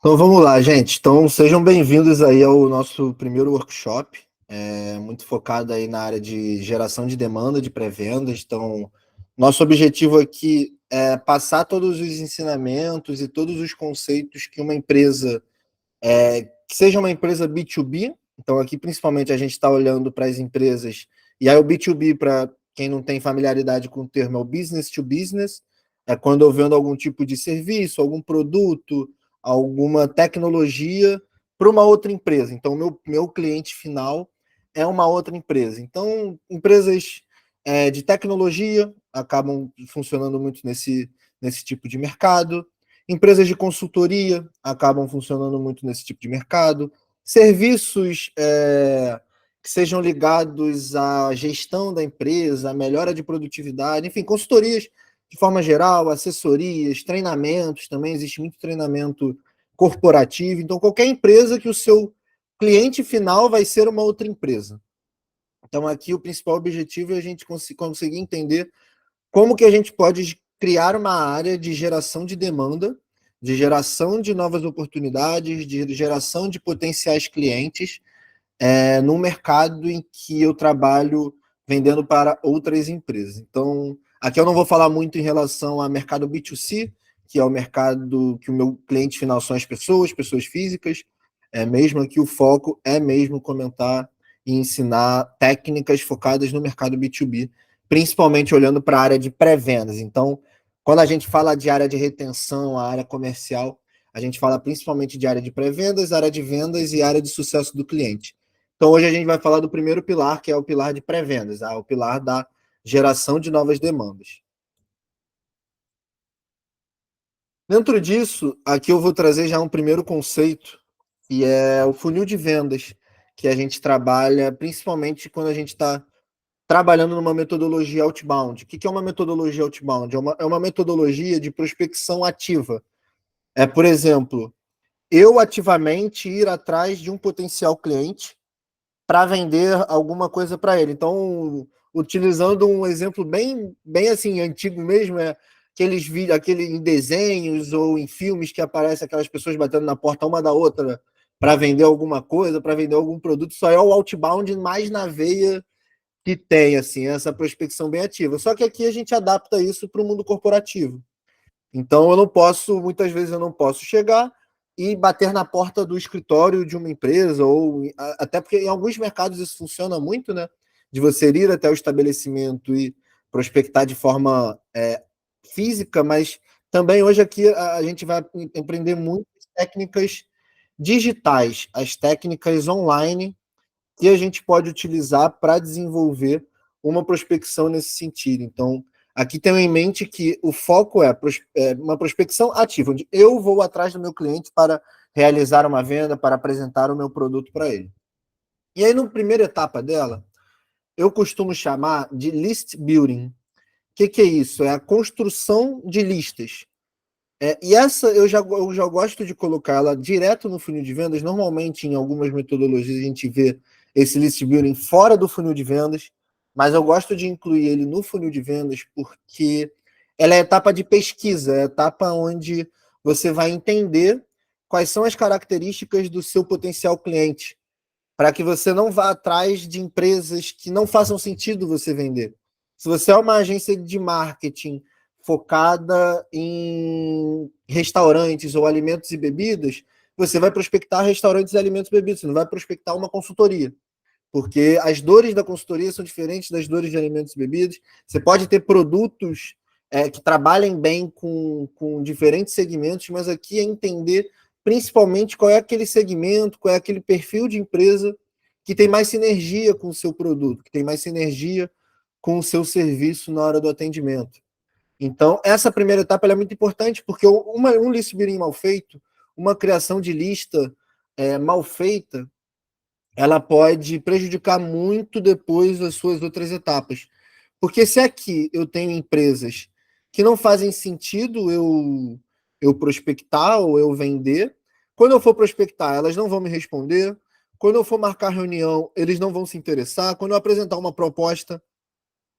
Então vamos lá, gente. Então sejam bem-vindos aí ao nosso primeiro workshop, muito focado aí na área de geração de demanda, de pré-vendas. Então, nosso objetivo aqui é passar todos os ensinamentos e todos os conceitos que uma empresa, que seja uma empresa B2B. Então aqui principalmente a gente está olhando para as empresas, e aí o B2B, para quem não tem familiaridade com o termo, é o business to business, é quando eu vendo algum tipo de serviço, algum produto, alguma tecnologia para uma outra empresa. Então, meu cliente final é uma outra empresa. Então, empresas de tecnologia acabam funcionando muito nesse tipo de mercado. Empresas de consultoria acabam funcionando muito nesse tipo de mercado. Serviços que sejam ligados à gestão da empresa, à melhora de produtividade, enfim, consultorias de forma geral, assessorias, treinamentos, também existe muito treinamento corporativo. Então, qualquer empresa que o seu cliente final vai ser uma outra empresa. Então, aqui o principal objetivo é a gente conseguir entender como que a gente pode criar uma área de geração de demanda, de geração de novas oportunidades, de geração de potenciais clientes, num mercado em que eu trabalho vendendo para outras empresas. Então, aqui eu não vou falar muito em relação ao mercado B2C, que é o mercado que o meu cliente final são as pessoas físicas, mesmo aqui o foco é mesmo comentar e ensinar técnicas focadas no mercado B2B, principalmente olhando para a área de pré-vendas. Então, quando a gente fala de área de retenção, a área comercial, a gente fala principalmente de área de pré-vendas, área de vendas e área de sucesso do cliente. Então, hoje a gente vai falar do primeiro pilar, que é o pilar de pré-vendas, o pilar da geração de novas demandas. Dentro disso, aqui eu vou trazer já um primeiro conceito, que é o funil de vendas, que a gente trabalha principalmente quando a gente está trabalhando numa metodologia outbound. O que é uma metodologia outbound? É uma metodologia de prospecção ativa. Por exemplo, eu ativamente ir atrás de um potencial cliente para vender alguma coisa para ele. Então, utilizando um exemplo bem assim antigo mesmo, aqueles vídeos, aquele em desenhos ou em filmes que aparecem aquelas pessoas batendo na porta uma da outra para vender alguma coisa, para vender algum produto. Só é o outbound mais na veia que tem assim essa prospecção bem ativa. Só que aqui a gente adapta isso para o mundo corporativo. Então muitas vezes eu não posso chegar e bater na porta do escritório de uma empresa, ou até porque em alguns mercados isso funciona muito, né? De você ir até o estabelecimento e prospectar de forma física, mas também hoje aqui a gente vai aprender muitas técnicas digitais, as técnicas online que a gente pode utilizar para desenvolver uma prospecção nesse sentido. Então, aqui tenho em mente que o foco é uma prospecção ativa, onde eu vou atrás do meu cliente para realizar uma venda, para apresentar o meu produto para ele. E aí, na primeira etapa dela, eu costumo chamar de list building. O que é isso? É a construção de listas. E essa eu já gosto de colocar ela direto no funil de vendas. Normalmente, em algumas metodologias, a gente vê esse list building fora do funil de vendas, mas eu gosto de incluir ele no funil de vendas porque ela é a etapa de pesquisa, é a etapa onde você vai entender quais são as características do seu potencial cliente, para que você não vá atrás de empresas que não façam sentido você vender. Se você é uma agência de marketing focada em restaurantes ou alimentos e bebidas, você vai prospectar restaurantes e alimentos e bebidas, você não vai prospectar uma consultoria, porque as dores da consultoria são diferentes das dores de alimentos e bebidas. Você pode ter produtos que trabalhem bem com diferentes segmentos, mas aqui é entender principalmente qual é aquele segmento, qual é aquele perfil de empresa que tem mais sinergia com o seu produto, que tem mais sinergia com o seu serviço na hora do atendimento. Então, essa primeira etapa é muito importante, porque um list building mal feito, uma criação de lista mal feita, ela pode prejudicar muito depois as suas outras etapas. Porque se aqui eu tenho empresas que não fazem sentido eu prospectar ou eu vender, quando eu for prospectar, elas não vão me responder. Quando eu for marcar reunião, eles não vão se interessar. Quando eu apresentar uma proposta,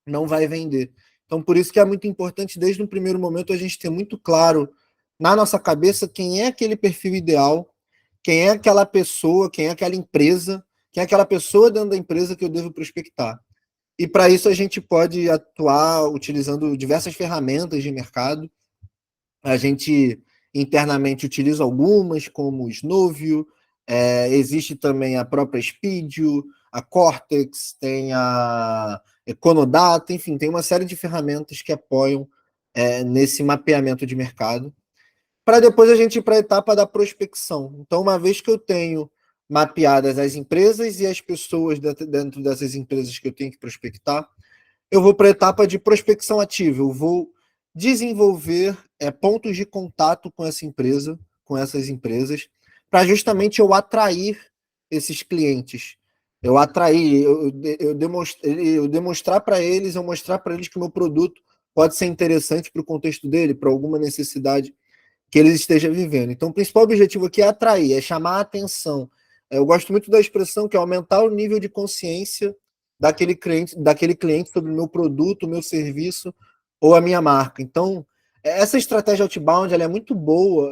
não vai vender. Então, por isso que é muito importante, desde o primeiro momento, a gente ter muito claro na nossa cabeça quem é aquele perfil ideal, quem é aquela pessoa, quem é aquela empresa, quem é aquela pessoa dentro da empresa que eu devo prospectar. E para isso a gente pode atuar utilizando diversas ferramentas de mercado. A gente internamente utiliza algumas, como o Snowview, existe também a própria Speedio, a Cortex, tem a Econodata, enfim, tem uma série de ferramentas que apoiam nesse mapeamento de mercado, para depois a gente ir para a etapa da prospecção. Então, uma vez que eu tenho mapeadas as empresas e as pessoas dentro dessas empresas que eu tenho que prospectar, eu vou para a etapa de prospecção ativa. Eu vou desenvolver pontos de contato com essa empresa, com essas empresas, para justamente eu atrair esses clientes. Eu atrair, eu demonstrar para eles, eu mostrar para eles que o meu produto pode ser interessante para o contexto dele, para alguma necessidade que eles estejam vivendo. Então, o principal objetivo aqui é atrair, é chamar a atenção. Eu gosto muito da expressão que é aumentar o nível de consciência daquele cliente sobre o meu produto, o meu serviço ou a minha marca. Então, essa estratégia outbound ela é muito boa.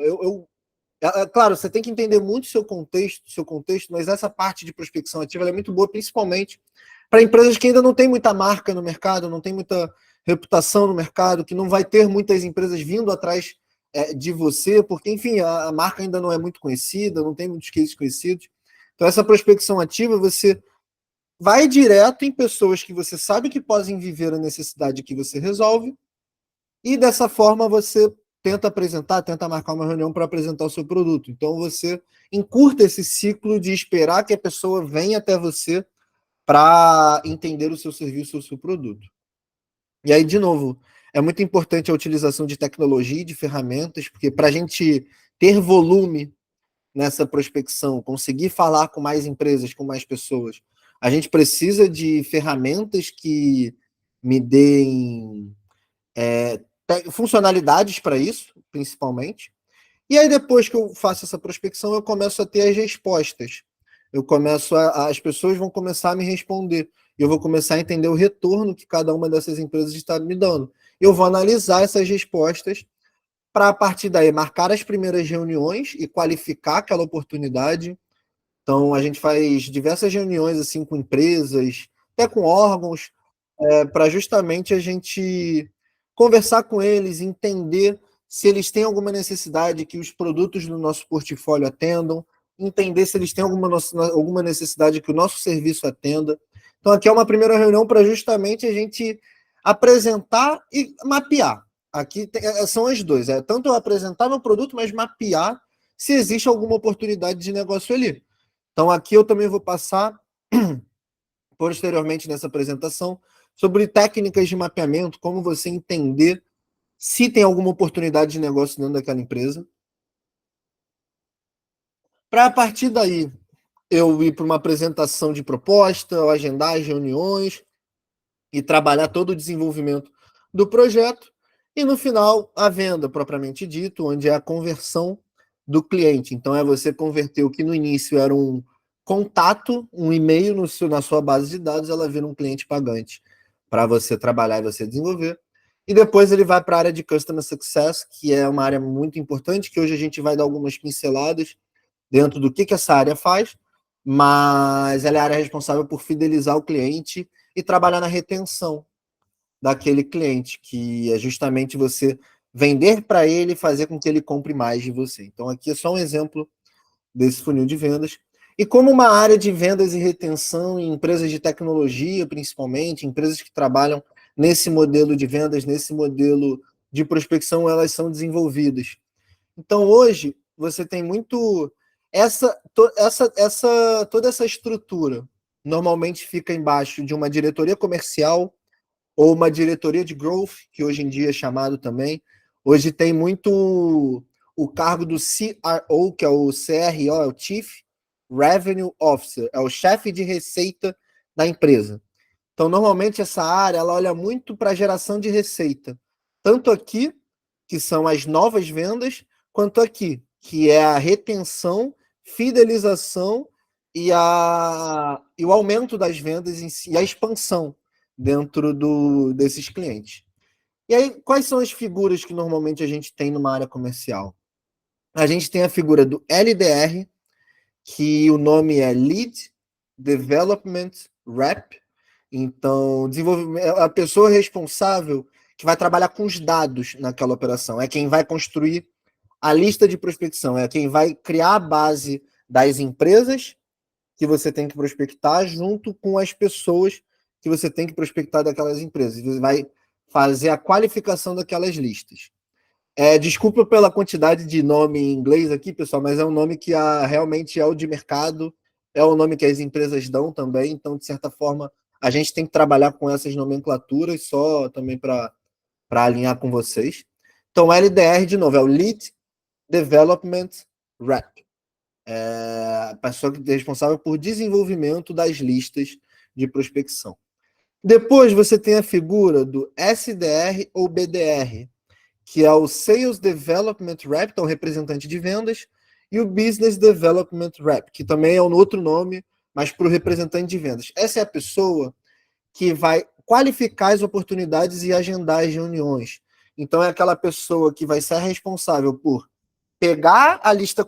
Claro, você tem que entender muito o seu contexto, mas essa parte de prospecção ativa é muito boa, principalmente para empresas que ainda não têm muita marca no mercado, não tem muita reputação no mercado, que não vai ter muitas empresas vindo atrás de você, porque, enfim, a marca ainda não é muito conhecida, não tem muitos cases conhecidos. Então, essa prospecção ativa, você vai direto em pessoas que você sabe que podem viver a necessidade que você resolve, e dessa forma você tenta marcar uma reunião para apresentar o seu produto. Então, você encurta esse ciclo de esperar que a pessoa venha até você para entender o seu serviço ou o seu produto. E aí, de novo, é muito importante a utilização de tecnologia e de ferramentas, porque para a gente ter volume nessa prospecção, conseguir falar com mais empresas, com mais pessoas, a gente precisa de ferramentas que me deem funcionalidades para isso, principalmente. E aí, depois que eu faço essa prospecção, eu começo a ter as respostas. As pessoas vão começar a me responder. Eu vou começar a entender o retorno que cada uma dessas empresas está me dando. Eu vou analisar essas respostas para, a partir daí, marcar as primeiras reuniões e qualificar aquela oportunidade. Então, a gente faz diversas reuniões assim com empresas, até com órgãos, para justamente a gente conversar com eles, entender se eles têm alguma necessidade que os produtos do nosso portfólio atendam, entender se eles têm alguma necessidade que o nosso serviço atenda. Então, aqui é uma primeira reunião para justamente a gente apresentar e mapear. Aqui são as duas, tanto eu apresentar meu produto, mas mapear se existe alguma oportunidade de negócio ali. Então, aqui eu também vou passar posteriormente nessa apresentação sobre técnicas de mapeamento, como você entender se tem alguma oportunidade de negócio dentro daquela empresa. Para, a partir daí, eu ir para uma apresentação de proposta, agendar as reuniões e trabalhar todo o desenvolvimento do projeto. E no final, a venda propriamente dito, onde é a conversão do cliente. Então, é você converter o que no início era um contato, um e-mail na sua base de dados, ela vira um cliente pagante para você trabalhar e você desenvolver. E depois ele vai para a área de Customer Success, que é uma área muito importante, que hoje a gente vai dar algumas pinceladas dentro do que essa área faz, mas ela é a área responsável por fidelizar o cliente e trabalhar na retenção daquele cliente, que é justamente você vender para ele e fazer com que ele compre mais de você. Então, aqui é só um exemplo desse funil de vendas. E como uma área de vendas e retenção em empresas de tecnologia, principalmente, empresas que trabalham nesse modelo de vendas, nesse modelo de prospecção, elas são desenvolvidas. Então, hoje, você tem muito... toda essa estrutura normalmente fica embaixo de uma diretoria comercial ou uma diretoria de growth, que hoje em dia é chamado também. Hoje tem muito o cargo do CRO, que é o CRO, é o Chief Revenue Officer, é o chefe de receita da empresa. Então, normalmente, essa área ela olha muito para a geração de receita, tanto aqui, que são as novas vendas, quanto aqui, que é a retenção, fidelização e o aumento das vendas em si, e a expansão dentro desses clientes. E aí, quais são as figuras que normalmente a gente tem numa área comercial? A gente tem a figura do LDR, que o nome é Lead Development Rep. Então, desenvolvimento, a pessoa responsável que vai trabalhar com os dados naquela operação, é quem vai construir a lista de prospecção, é quem vai criar a base das empresas que você tem que prospectar junto com as pessoas que você tem que prospectar daquelas empresas. Você vai fazer a qualificação daquelas listas. Desculpa pela quantidade de nome em inglês aqui, pessoal, mas é um nome que realmente é o de mercado, é o nome que as empresas dão também, então, de certa forma, a gente tem que trabalhar com essas nomenclaturas só também para alinhar com vocês. Então, LDR, de novo, é o Lead Development Rep. A pessoa que é responsável por desenvolvimento das listas de prospecção. Depois você tem a figura do SDR ou BDR, que é o Sales Development Rep, então representante de vendas, e o Business Development Rep, que também é um outro nome, mas para o representante de vendas. Essa é a pessoa que vai qualificar as oportunidades e agendar as reuniões. Então é aquela pessoa que vai ser responsável por pegar a lista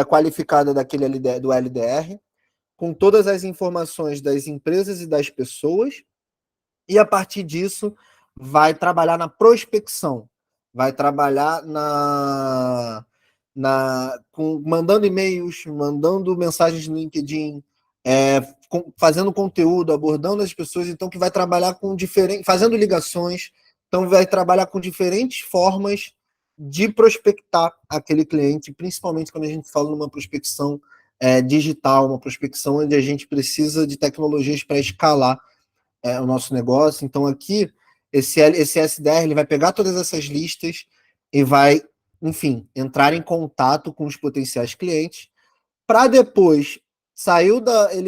qualificada daquele LDR, do LDR, com todas as informações das empresas e das pessoas, e a partir disso vai trabalhar na prospecção, vai trabalhar mandando e-mails, mandando mensagens no LinkedIn, fazendo conteúdo, abordando as pessoas, então que vai trabalhar com fazendo ligações, então vai trabalhar com diferentes formas de prospectar aquele cliente, principalmente quando a gente fala numa prospecção digital, uma prospecção onde a gente precisa de tecnologias para escalar o nosso negócio. Então, aqui, esse SDR ele vai pegar todas essas listas e vai, enfim, entrar em contato com os potenciais clientes para depois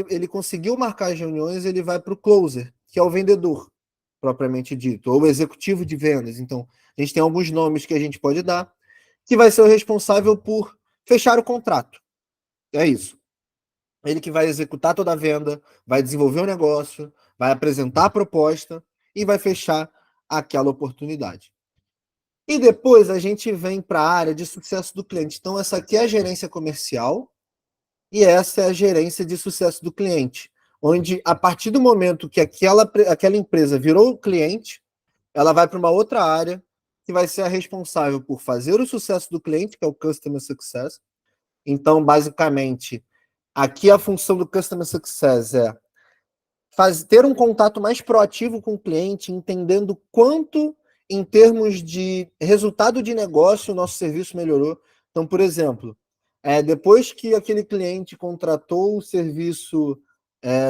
ele conseguiu marcar as reuniões, ele vai para o closer, que é o vendedor, propriamente dito, ou o executivo de vendas. Então, a gente tem alguns nomes que a gente pode dar, que vai ser o responsável por fechar o contrato. É isso. Ele que vai executar toda a venda, vai desenvolver o negócio, vai apresentar a proposta e vai fechar aquela oportunidade. E depois a gente vem para a área de sucesso do cliente. Então, essa aqui é a gerência comercial e essa é a gerência de sucesso do cliente, onde a partir do momento que aquela empresa virou cliente, ela vai para uma outra área que vai ser a responsável por fazer o sucesso do cliente, que é o Customer Success. Então, basicamente, aqui a função do Customer Success é ter um contato mais proativo com o cliente, entendendo quanto, em termos de resultado de negócio, o nosso serviço melhorou. Então, por exemplo, depois que aquele cliente contratou o serviço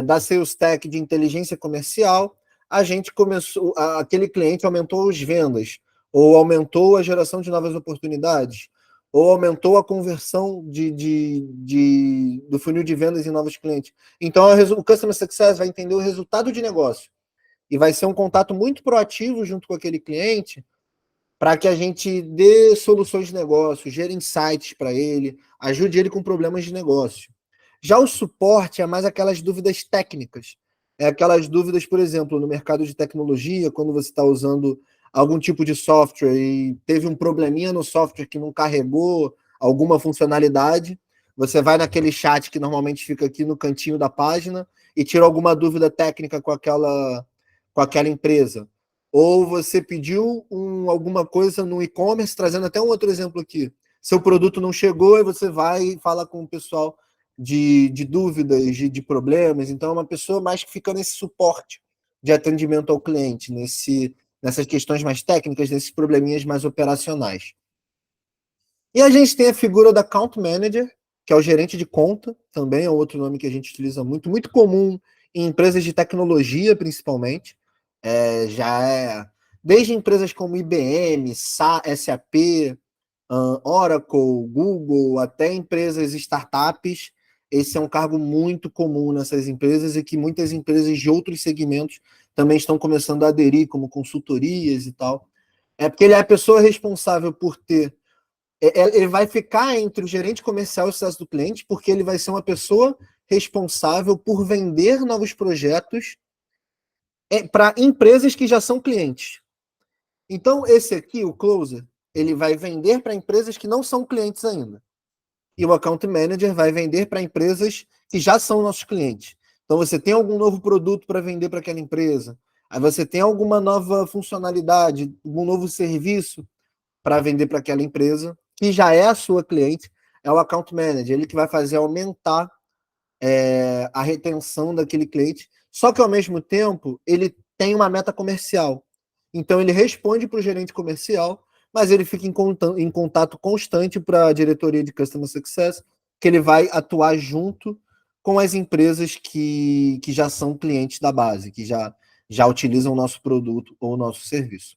da Sales Tech de inteligência comercial, aquele cliente aumentou as vendas, ou aumentou a geração de novas oportunidades, ou aumentou a conversão do funil de vendas em novos clientes. Então, o Customer Success vai entender o resultado de negócio e vai ser um contato muito proativo junto com aquele cliente para que a gente dê soluções de negócio, gere insights para ele, ajude ele com problemas de negócio. Já o suporte é mais aquelas dúvidas técnicas. É aquelas dúvidas, por exemplo, no mercado de tecnologia, quando você está usando algum tipo de software e teve um probleminha no software que não carregou alguma funcionalidade, você vai naquele chat que normalmente fica aqui no cantinho da página e tira alguma dúvida técnica com aquela empresa. Ou você pediu alguma coisa no e-commerce, trazendo até um outro exemplo aqui. Seu produto não chegou e você vai e fala com o pessoal de dúvidas, de problemas. Então, é uma pessoa mais que fica nesse suporte de atendimento ao cliente, nessas questões mais técnicas, nesses probleminhas mais operacionais. E a gente tem a figura da Account Manager, que é o gerente de conta, também é outro nome que a gente utiliza muito, muito comum em empresas de tecnologia, principalmente. Desde empresas como IBM, SAP, Oracle, Google, até empresas startups. Esse é um cargo muito comum nessas empresas e que muitas empresas de outros segmentos também estão começando a aderir, como consultorias e tal. É porque ele é a pessoa responsável por ter. Ele vai ficar entre o gerente comercial e o sucesso do cliente, porque ele vai ser uma pessoa responsável por vender novos projetos para empresas que já são clientes. Então, esse aqui, o closer, ele vai vender para empresas que não são clientes ainda. E o Account Manager vai vender para empresas que já são nossos clientes. Então, você tem algum novo produto para vender para aquela empresa, aí você tem alguma nova funcionalidade, algum novo serviço para vender para aquela empresa, que já é a sua cliente, é o Account Manager, ele que vai fazer aumentar a retenção daquele cliente, só que ao mesmo tempo ele tem uma meta comercial. Então ele responde para o gerente comercial, mas ele fica em contato constante para a diretoria de Customer Success, que ele vai atuar junto com as empresas que já são clientes da base, que já utilizam o nosso produto ou o nosso serviço.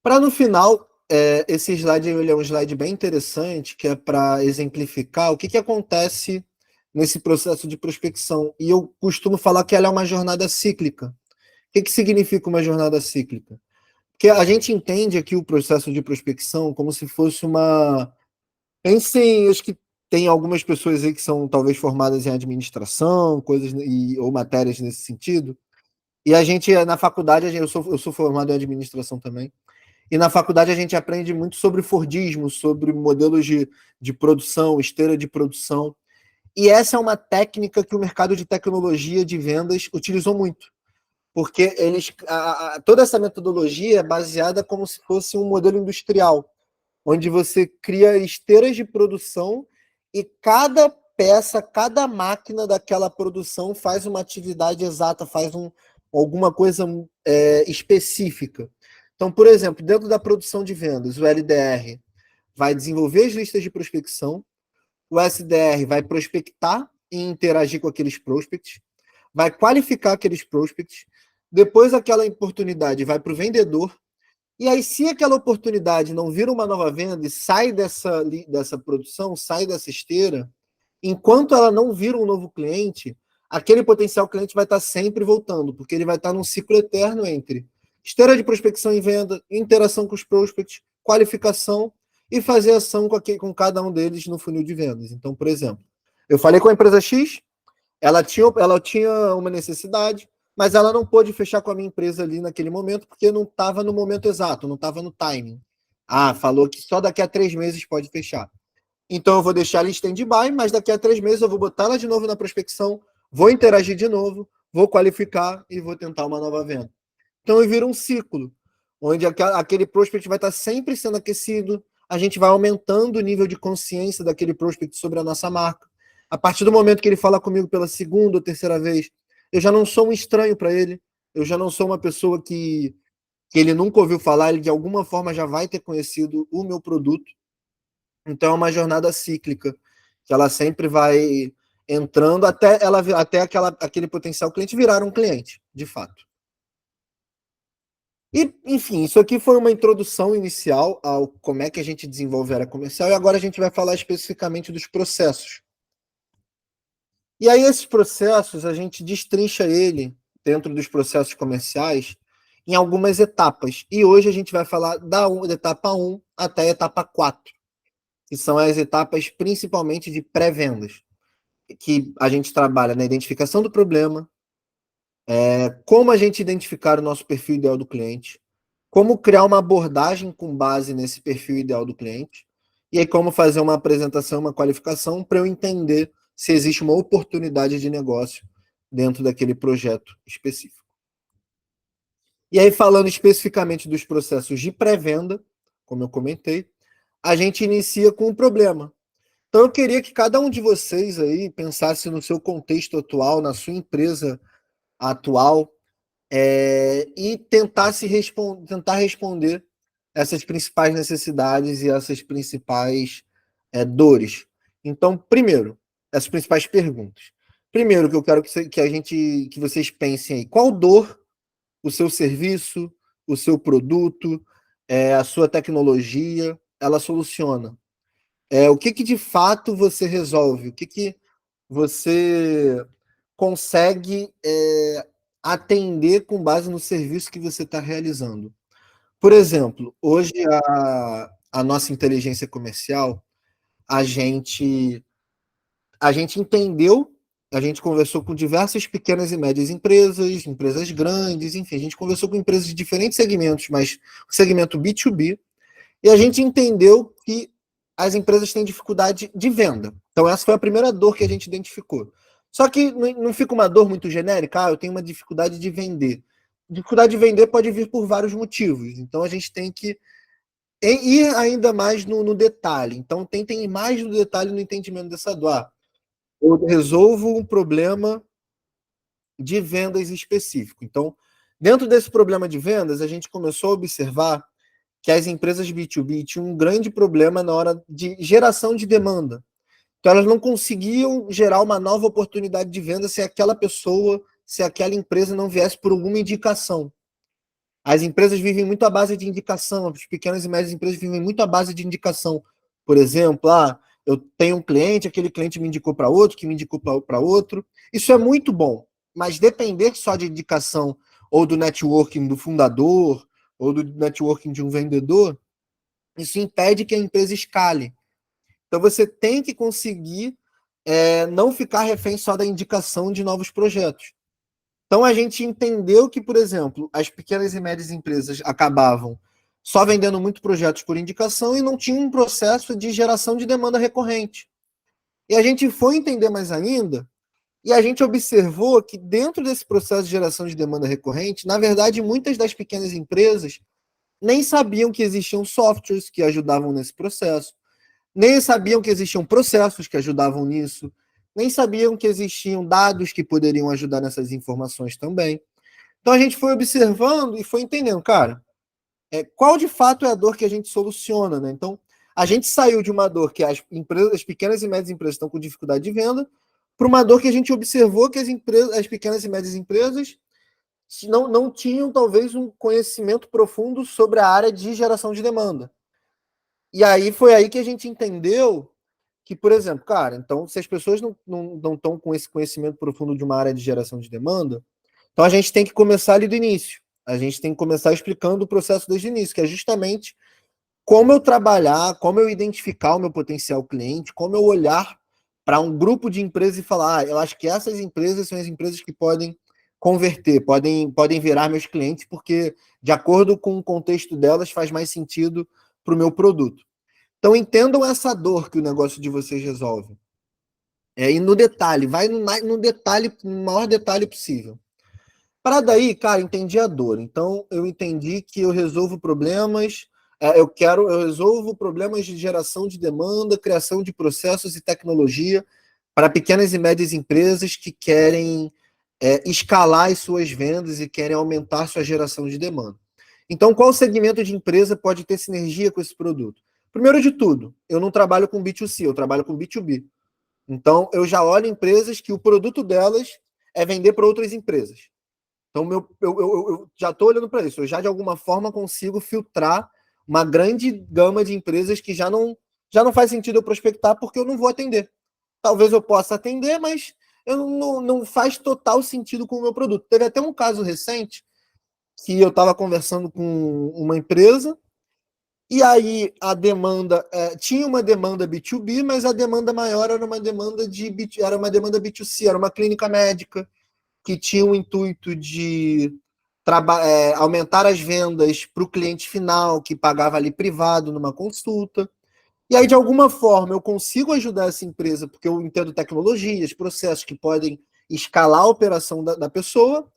Para no final, esse slide ele é um slide bem interessante, que é para exemplificar o que acontece nesse processo de prospecção. E eu costumo falar que ela é uma jornada cíclica. O que significa uma jornada cíclica? Porque a gente entende aqui o processo de prospecção como se fosse uma. Pensem, acho que tem algumas pessoas aí que são talvez formadas em administração, coisas ou matérias nesse sentido. E a gente, na faculdade, eu sou formado em administração também. E na faculdade a gente aprende muito sobre Fordismo, sobre modelos de produção, esteira de produção. E essa é uma técnica que o mercado de tecnologia de vendas utilizou muito. Porque toda essa metodologia é baseada como se fosse um modelo industrial, onde você cria esteiras de produção e cada peça, cada máquina daquela produção faz uma atividade exata, faz alguma coisa específica. Então, por exemplo, dentro da produção de vendas, o LDR vai desenvolver as listas de prospecção, o SDR vai prospectar e interagir com aqueles prospects, vai qualificar aqueles prospects, depois aquela oportunidade vai para o vendedor, e aí se aquela oportunidade não vira uma nova venda e sai dessa produção, sai dessa esteira, enquanto ela não vira um novo cliente, aquele potencial cliente vai estar sempre voltando, porque ele vai estar num ciclo eterno entre esteira de prospecção e venda, interação com os prospects, qualificação e fazer ação com cada um deles no funil de vendas. Então, por exemplo, eu falei com a empresa X, ela tinha uma necessidade, mas ela não pôde fechar com a minha empresa ali naquele momento, porque não estava no momento exato, não estava no timing. Ah, falou que só daqui a 3 meses pode fechar. Então eu vou deixar ela em stand-by, mas daqui a 3 meses eu vou botar ela de novo na prospecção, vou interagir de novo, vou qualificar e vou tentar uma nova venda. Então vira um ciclo, onde aquele prospect vai estar sempre sendo aquecido, a gente vai aumentando o nível de consciência daquele prospect sobre a nossa marca. A partir do momento que ele fala comigo pela segunda ou terceira vez, eu já não sou um estranho para ele, eu já não sou uma pessoa que ele nunca ouviu falar, ele de alguma forma já vai ter conhecido o meu produto. Então é uma jornada cíclica, que ela sempre vai entrando até aquele potencial cliente virar um cliente, de fato. E, enfim, isso aqui foi uma introdução inicial ao como é que a gente desenvolve a área comercial, e agora a gente vai falar especificamente dos processos. E aí, esses processos, a gente destrincha ele, dentro dos processos comerciais, em algumas etapas. E hoje a gente vai falar da etapa 1 até a etapa 4, que são as etapas principalmente de pré-vendas, que a gente trabalha na identificação do problema, como a gente identificar o nosso perfil ideal do cliente, como criar uma abordagem com base nesse perfil ideal do cliente, e aí como fazer uma apresentação, uma qualificação para eu entender se existe uma oportunidade de negócio dentro daquele projeto específico. E aí, falando especificamente dos processos de pré-venda, como eu comentei, a gente inicia com um problema. Então, eu queria que cada um de vocês aí pensasse no seu contexto atual, na sua empresa atual, e tentar responder essas principais necessidades e essas principais dores. Então, primeiro, essas principais perguntas. Primeiro, que eu quero que vocês pensem aí, qual dor o seu serviço, o seu produto, a sua tecnologia, ela soluciona? O que de fato você resolve? O que você consegue atender com base no serviço que você está realizando? Por exemplo, hoje a nossa inteligência comercial, a gente entendeu a gente conversou com diversas pequenas e médias empresas, empresas grandes, enfim, a gente conversou com empresas de diferentes segmentos, mas o segmento B2B, e a gente entendeu que as empresas têm dificuldade de venda. Então, essa foi a primeira dor que a gente identificou. Só que não fica uma dor muito genérica, eu tenho uma dificuldade de vender. Dificuldade de vender pode vir por vários motivos. Então, a gente tem que ir ainda mais no detalhe. Então, tentem ir mais no detalhe no entendimento dessa dor. Eu resolvo um problema de vendas específico. Então, dentro desse problema de vendas, a gente começou a observar que as empresas B2B tinham um grande problema na hora de geração de demanda. Então, elas não conseguiam gerar uma nova oportunidade de venda se aquela pessoa, se aquela empresa não viesse por alguma indicação. As empresas vivem muito à base de indicação, as pequenas e médias empresas vivem muito à base de indicação. Por exemplo, eu tenho um cliente, aquele cliente me indicou para outro, que me indicou para outro. Isso é muito bom, mas depender só de indicação ou do networking do fundador ou do networking de um vendedor, isso impede que a empresa escale. Então você tem que conseguir não ficar refém só da indicação de novos projetos. Então a gente entendeu que, por exemplo, as pequenas e médias empresas acabavam só vendendo muito projetos por indicação e não tinham um processo de geração de demanda recorrente. E a gente foi entender mais ainda e a gente observou que dentro desse processo de geração de demanda recorrente, na verdade, muitas das pequenas empresas nem sabiam que existiam softwares que ajudavam nesse processo, nem sabiam que existiam processos que ajudavam nisso, nem sabiam que existiam dados que poderiam ajudar nessas informações também. Então a gente foi observando e foi entendendo, cara, qual de fato é a dor que a gente soluciona, né? Então a gente saiu de uma dor que as pequenas e médias empresas estão com dificuldade de venda, para uma dor que a gente observou que as pequenas e médias empresas não tinham talvez um conhecimento profundo sobre a área de geração de demanda. E aí foi aí que a gente entendeu que, por exemplo, cara, então se as pessoas não estão com esse conhecimento profundo de uma área de geração de demanda, então a gente tem que começar ali do início. A gente tem que começar explicando o processo desde o início, que é justamente como eu trabalhar, como eu identificar o meu potencial cliente, como eu olhar para um grupo de empresas e falar, eu acho que essas empresas são as empresas que podem converter, podem virar meus clientes, porque de acordo com o contexto delas faz mais sentido para o meu produto. Então entendam essa dor que o negócio de vocês resolve. E no detalhe, vai no detalhe, no maior detalhe possível. Para daí, cara, entendi a dor. Então eu entendi que eu resolvo problemas, eu resolvo problemas de geração de demanda, criação de processos e tecnologia para pequenas e médias empresas que querem escalar as suas vendas e querem aumentar sua geração de demanda. Então, qual segmento de empresa pode ter sinergia com esse produto? Primeiro de tudo, eu não trabalho com B2C, eu trabalho com B2B. Então, eu já olho empresas que o produto delas é vender para outras empresas. Então, eu já estou olhando para isso. Eu já, de alguma forma, consigo filtrar uma grande gama de empresas que já não faz sentido eu prospectar porque eu não vou atender. Talvez eu possa atender, mas não faz total sentido com o meu produto. Teve até um caso recente que eu estava conversando com uma empresa e aí a demanda tinha uma demanda B2B, mas a demanda maior era uma demanda era uma demanda B2C, era uma clínica médica que tinha o intuito de aumentar as vendas para o cliente final, que pagava ali privado numa consulta. E aí, de alguma forma, eu consigo ajudar essa empresa, porque eu entendo tecnologias, processos que podem escalar a operação da pessoa,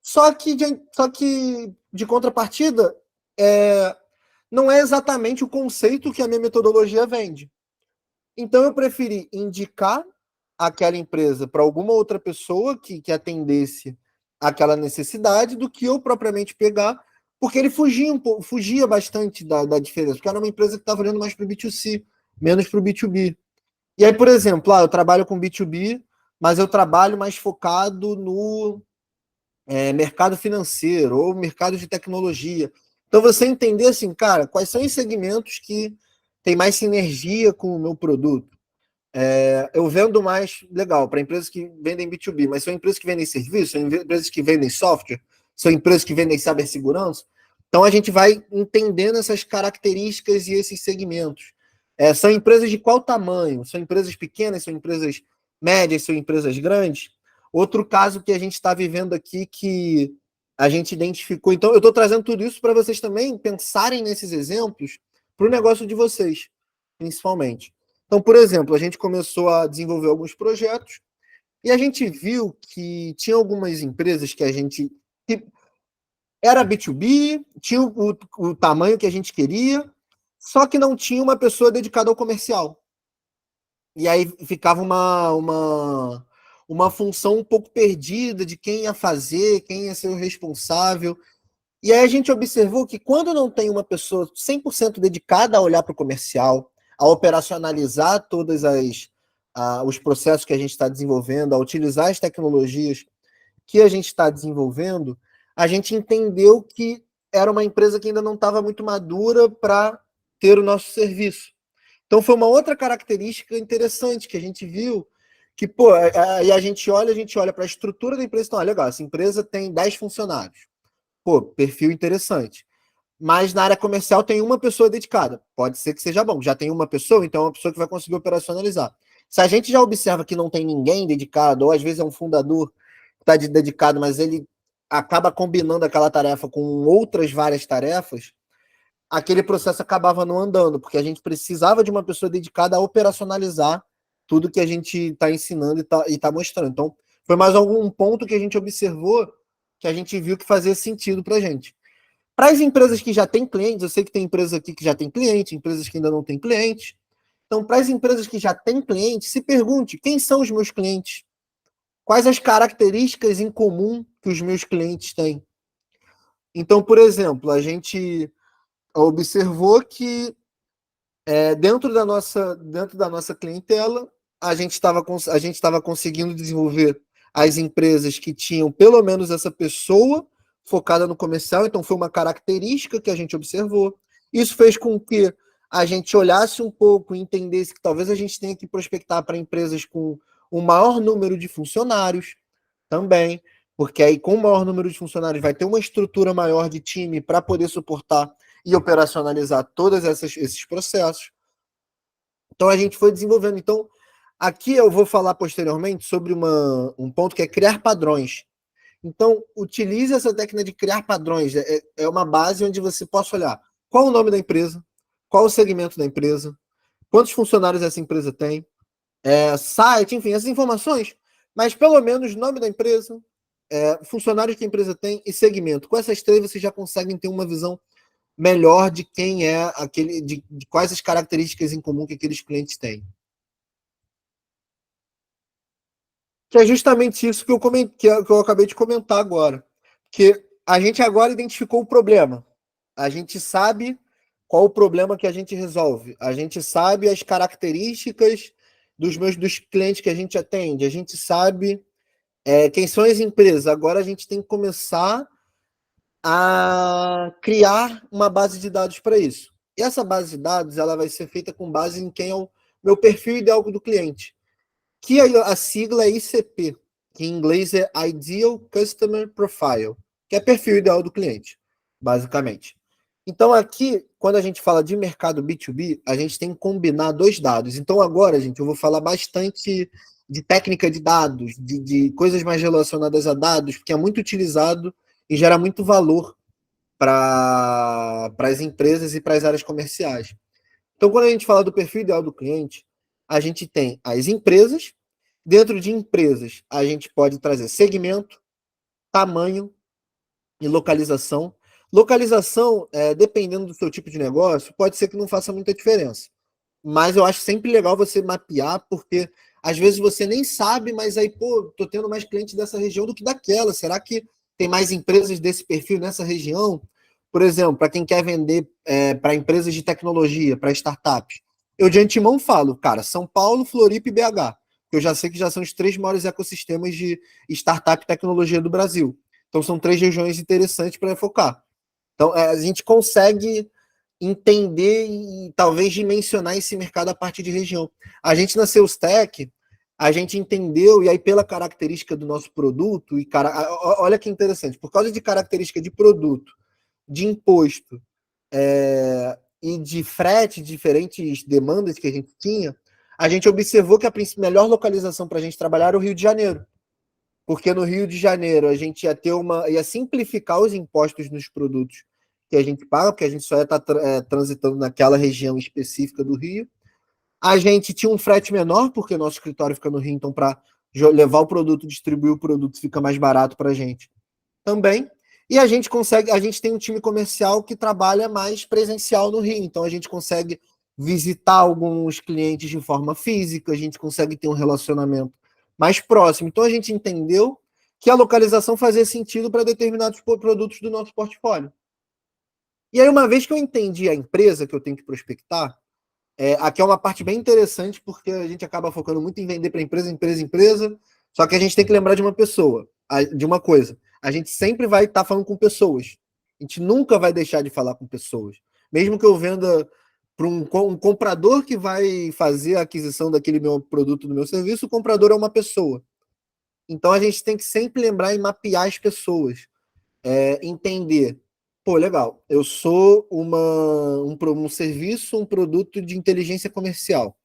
só que de contrapartida, não é exatamente o conceito que a minha metodologia vende. Então, eu preferi indicar aquela empresa para alguma outra pessoa que atendesse aquela necessidade do que eu propriamente pegar, porque ele fugia bastante da diferença, porque era uma empresa que estava olhando mais para o B2C, menos para o B2B. E aí, por exemplo, eu trabalho com B2B, mas eu trabalho mais focado no mercado financeiro ou mercado de tecnologia. Então, você entender assim, cara, quais são os segmentos que tem mais sinergia com o meu produto. Eu vendo mais, legal, para empresas que vendem B2B, mas são empresas que vendem serviço, são empresas que vendem software, são empresas que vendem cibersegurança. Então a gente vai entendendo essas características e esses segmentos. São empresas de qual tamanho? São empresas pequenas, são empresas médias, são empresas grandes. Outro caso que a gente está vivendo aqui que a gente identificou. Então, eu estou trazendo tudo isso para vocês também pensarem nesses exemplos para o negócio de vocês, principalmente. Então, por exemplo, a gente começou a desenvolver alguns projetos e a gente viu que tinha algumas empresas que a gente. Que era B2B, tinha o tamanho que a gente queria, só que não tinha uma pessoa dedicada ao comercial. E aí ficava uma função um pouco perdida de quem ia fazer, quem ia ser o responsável. E aí a gente observou que quando não tem uma pessoa 100% dedicada a olhar para o comercial, a operacionalizar todas os processos que a gente está desenvolvendo, a utilizar as tecnologias que a gente está desenvolvendo, a gente entendeu que era uma empresa que ainda não estava muito madura para ter o nosso serviço. Então foi uma outra característica interessante que a gente viu que, pô, aí a gente olha para a estrutura da empresa, então, legal, essa empresa tem 10 funcionários. Pô, perfil interessante. Mas na área comercial tem uma pessoa dedicada. Pode ser que seja bom. Já tem uma pessoa, então é uma pessoa que vai conseguir operacionalizar. Se a gente já observa que não tem ninguém dedicado, ou às vezes é um fundador que está dedicado, mas ele acaba combinando aquela tarefa com outras várias tarefas, aquele processo acabava não andando, porque a gente precisava de uma pessoa dedicada a operacionalizar tudo que a gente está ensinando e tá mostrando. Então, foi mais algum ponto que a gente observou que a gente viu que fazia sentido para a gente. Para as empresas que já têm clientes, eu sei que tem empresas aqui que já têm cliente, empresas que ainda não têm cliente. Então, para as empresas que já têm cliente, se pergunte: quem são os meus clientes? Quais as características em comum que os meus clientes têm? Então, por exemplo, a gente observou que dentro da nossa clientela, a gente estava conseguindo desenvolver as empresas que tinham pelo menos essa pessoa focada no comercial, então foi uma característica que a gente observou. Isso fez com que a gente olhasse um pouco e entendesse que talvez a gente tenha que prospectar para empresas com um maior número de funcionários também, porque aí com o maior número de funcionários vai ter uma estrutura maior de time para poder suportar e operacionalizar todos esses processos. Então a gente foi desenvolvendo. Então, aqui eu vou falar posteriormente sobre um ponto que é criar padrões. Então, utilize essa técnica de criar padrões. É uma base onde você possa olhar qual o nome da empresa, qual o segmento da empresa, quantos funcionários essa empresa tem, site, enfim, essas informações, mas pelo menos nome da empresa, funcionários que a empresa tem e segmento. Com essas três, vocês já conseguem ter uma visão melhor de quem é aquele, de quais as características em comum que aqueles clientes têm. Que é justamente isso que que eu acabei de comentar agora. Que a gente agora identificou o problema. A gente sabe qual o problema que a gente resolve. A gente sabe as características dos clientes que a gente atende. A gente sabe quem são as empresas. Agora a gente tem que começar a criar uma base de dados para isso. E essa base de dados ela vai ser feita com base em quem é o meu perfil ideal do cliente, que a sigla é ICP, que em inglês é Ideal Customer Profile, que é perfil ideal do cliente, basicamente. Então aqui, quando a gente fala de mercado B2B, a gente tem que combinar dois dados. Então agora, gente, eu vou falar bastante de técnica de dados, de coisas mais relacionadas a dados, porque é muito utilizado e gera muito valor para as empresas e para as áreas comerciais. Então, quando a gente fala do perfil ideal do cliente, a gente tem as empresas. Dentro de empresas, a gente pode trazer segmento, tamanho e localização. Localização, dependendo do seu tipo de negócio, pode ser que não faça muita diferença. Mas eu acho sempre legal você mapear, porque às vezes você nem sabe, mas aí, pô, tô tendo mais clientes dessa região do que daquela. Será que tem mais empresas desse perfil nessa região? Por exemplo, para quem quer vender para empresas de tecnologia, para startups, eu de antemão falo, cara, São Paulo, Floripa e BH. Eu já sei que já são os três maiores ecossistemas de startup e tecnologia do Brasil. Então são três regiões interessantes para focar. Então a gente consegue entender e talvez dimensionar esse mercado a partir de região. A gente na Seus Tech, a gente entendeu, e aí pela característica do nosso produto, olha que interessante, por causa de característica de produto, de imposto e de frete, diferentes demandas que a gente tinha, a gente observou que a melhor localização para a gente trabalhar era o Rio de Janeiro. Porque no Rio de Janeiro a gente ia simplificar os impostos nos produtos que a gente paga, porque a gente só ia estar transitando naquela região específica do Rio. A gente tinha um frete menor, porque nosso escritório fica no Rio, então para levar o produto, distribuir o produto, fica mais barato para a gente também. E a gente tem um time comercial que trabalha mais presencial no Rio, então a gente consegue visitar alguns clientes de forma física, a gente consegue ter um relacionamento mais próximo. Então a gente entendeu que a localização fazia sentido para determinados produtos do nosso portfólio. E aí, uma vez que eu entendi a empresa que eu tenho que prospectar, aqui é uma parte bem interessante, porque a gente acaba focando muito em vender para empresa, só que a gente tem que lembrar de uma pessoa, de uma coisa. A gente sempre vai estar falando com pessoas. A gente nunca vai deixar de falar com pessoas. Mesmo que eu venda para um comprador que vai fazer a aquisição daquele meu produto, do meu serviço, o comprador é uma pessoa. Então a gente tem que sempre lembrar e mapear as pessoas. Entender. Pô, legal. Eu sou um serviço, um produto de inteligência comercial.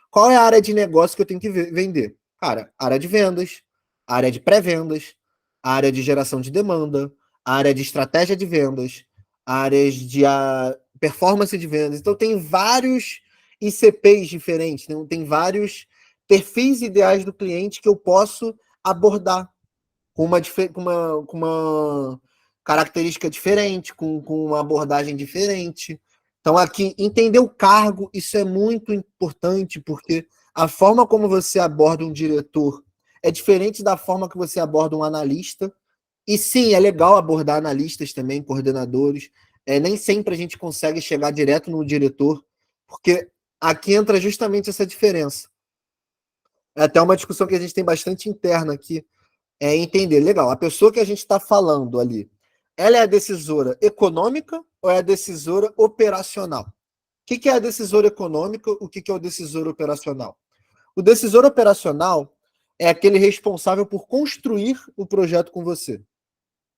Qual é a área de negócio que eu tenho que vender? Cara, área de vendas, área de pré-vendas, área de geração de demanda, área de estratégia de vendas, áreas de performance de vendas. Então, tem vários ICPs diferentes, né? Tem vários perfis ideais do cliente que eu posso abordar com uma característica diferente, com uma abordagem diferente. Então, aqui, entender o cargo, isso é muito importante, porque a forma como você aborda um diretor é diferente da forma que você aborda um analista. E sim, é legal abordar analistas também, coordenadores. Nem sempre a gente consegue chegar direto no diretor, porque aqui entra justamente essa diferença. É até uma discussão que a gente tem bastante interna aqui, entender, legal, a pessoa que a gente está falando ali, ela é a decisora econômica ou é a decisora operacional? O que é a decisora econômica? O que é o decisor operacional? O decisor operacional é aquele responsável por construir o projeto com você.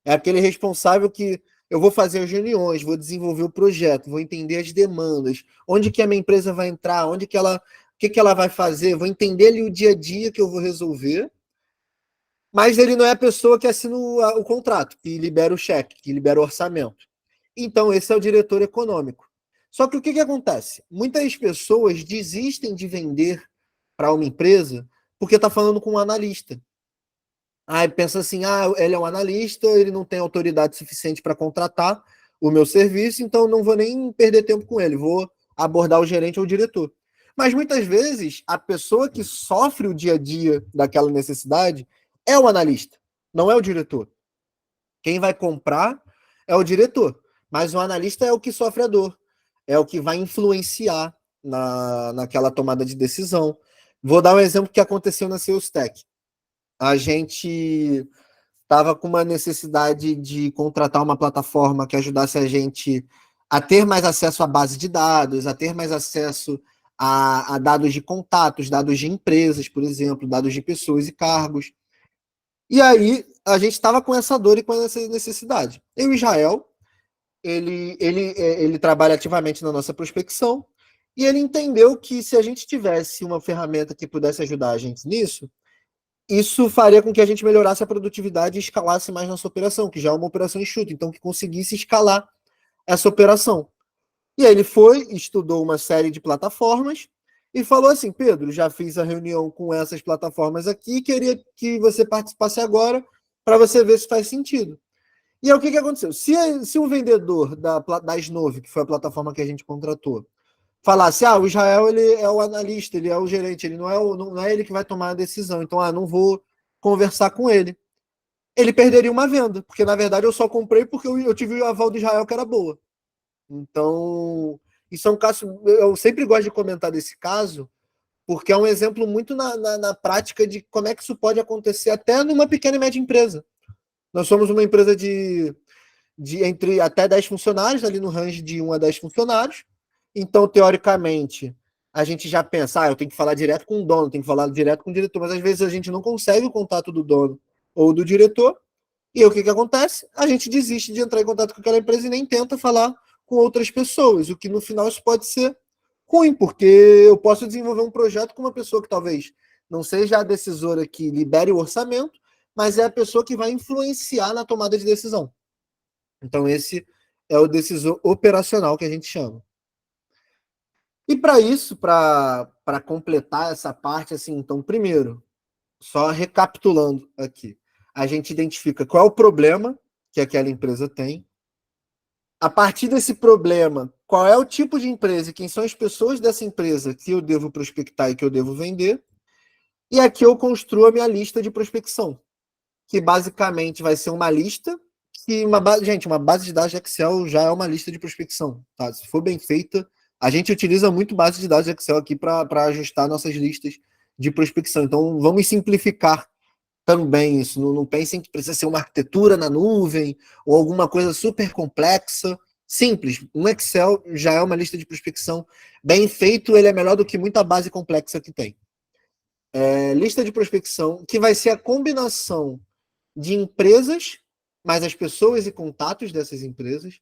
É aquele responsável que eu vou fazer as reuniões, vou desenvolver o projeto, vou entender as demandas, onde que a minha empresa vai entrar, o que ela vai fazer, vou entender ali o dia a dia que eu vou resolver, mas ele não é a pessoa que assina o contrato, que libera o cheque, que libera o orçamento. Então, esse é o diretor econômico. Só que o que acontece? Muitas pessoas desistem de vender para uma empresa porque está falando com um analista. Aí pensa assim, ele é um analista, ele não tem autoridade suficiente para contratar o meu serviço, então não vou nem perder tempo com ele, vou abordar o gerente ou o diretor. Mas muitas vezes, a pessoa que sofre o dia a dia daquela necessidade é o analista, não é o diretor. Quem vai comprar é o diretor, mas o analista é o que sofre a dor, é o que vai influenciar naquela tomada de decisão. Vou dar um exemplo que aconteceu na SalesTech. A gente estava com uma necessidade de contratar uma plataforma que ajudasse a gente a ter mais acesso à base de dados, a ter mais acesso a dados de contatos, dados de empresas, por exemplo, dados de pessoas e cargos. E aí a gente estava com essa dor e com essa necessidade. E o Israel, ele trabalha ativamente na nossa prospecção e ele entendeu que se a gente tivesse uma ferramenta que pudesse ajudar a gente nisso, isso faria com que a gente melhorasse a produtividade e escalasse mais nossa operação, que já é uma operação enxuta, então que conseguisse escalar essa operação. E aí ele foi, estudou uma série de plataformas e falou assim: Pedro, já fiz a reunião com essas plataformas aqui, queria que você participasse agora para você ver se faz sentido. E aí o que aconteceu? Se o vendedor da Snove, que foi a plataforma que a gente contratou, falasse, o Israel ele é o analista, ele é o gerente, ele não é ele que vai tomar a decisão, então não vou conversar com ele. Ele perderia uma venda, porque na verdade eu só comprei porque eu tive o aval do Israel que era boa. Então, isso é um caso, eu sempre gosto de comentar desse caso, porque é um exemplo muito na prática de como é que isso pode acontecer até numa pequena e média empresa. Nós somos uma empresa de entre até 10 funcionários, ali no range de 1 a 10 funcionários. Então, teoricamente, a gente já pensa, eu tenho que falar direto com o dono, tenho que falar direto com o diretor, mas às vezes a gente não consegue o contato do dono ou do diretor, e aí, o que acontece? A gente desiste de entrar em contato com aquela empresa e nem tenta falar com outras pessoas, o que no final isso pode ser ruim, porque eu posso desenvolver um projeto com uma pessoa que talvez não seja a decisora que libere o orçamento, mas é a pessoa que vai influenciar na tomada de decisão. Então, esse é o decisor operacional que a gente chama. E para isso, para completar essa parte, assim, então, primeiro, só recapitulando aqui, a gente identifica qual é o problema que aquela empresa tem. A partir desse problema, qual é o tipo de empresa e quem são as pessoas dessa empresa que eu devo prospectar e que eu devo vender. E aqui eu construo a minha lista de prospecção, que basicamente vai ser uma lista que gente, uma base de dados de Excel já é uma lista de prospecção, tá? Se for bem feita, a gente utiliza muito base de dados de Excel aqui para ajustar nossas listas de prospecção. Então, vamos simplificar também isso. Não pensem que precisa ser uma arquitetura na nuvem ou alguma coisa super complexa. Simples. Um Excel já é uma lista de prospecção. Bem feito, ele é melhor do que muita base complexa que tem. Lista de prospecção, que vai ser a combinação de empresas, mais as pessoas e contatos dessas empresas.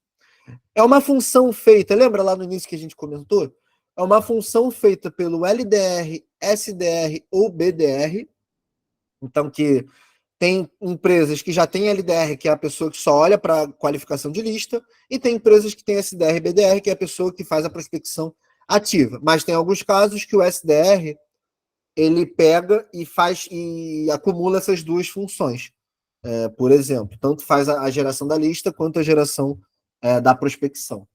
É uma função feita, lembra lá no início que a gente comentou? É uma função feita pelo LDR, SDR ou BDR. Então, que tem empresas que já têm LDR, que é a pessoa que só olha para a qualificação de lista, e tem empresas que têm SDR e BDR, que é a pessoa que faz a prospecção ativa. Mas tem alguns casos que o SDR ele pega e faz e acumula essas duas funções. Por exemplo, tanto faz a geração da lista quanto a geração da prospecção.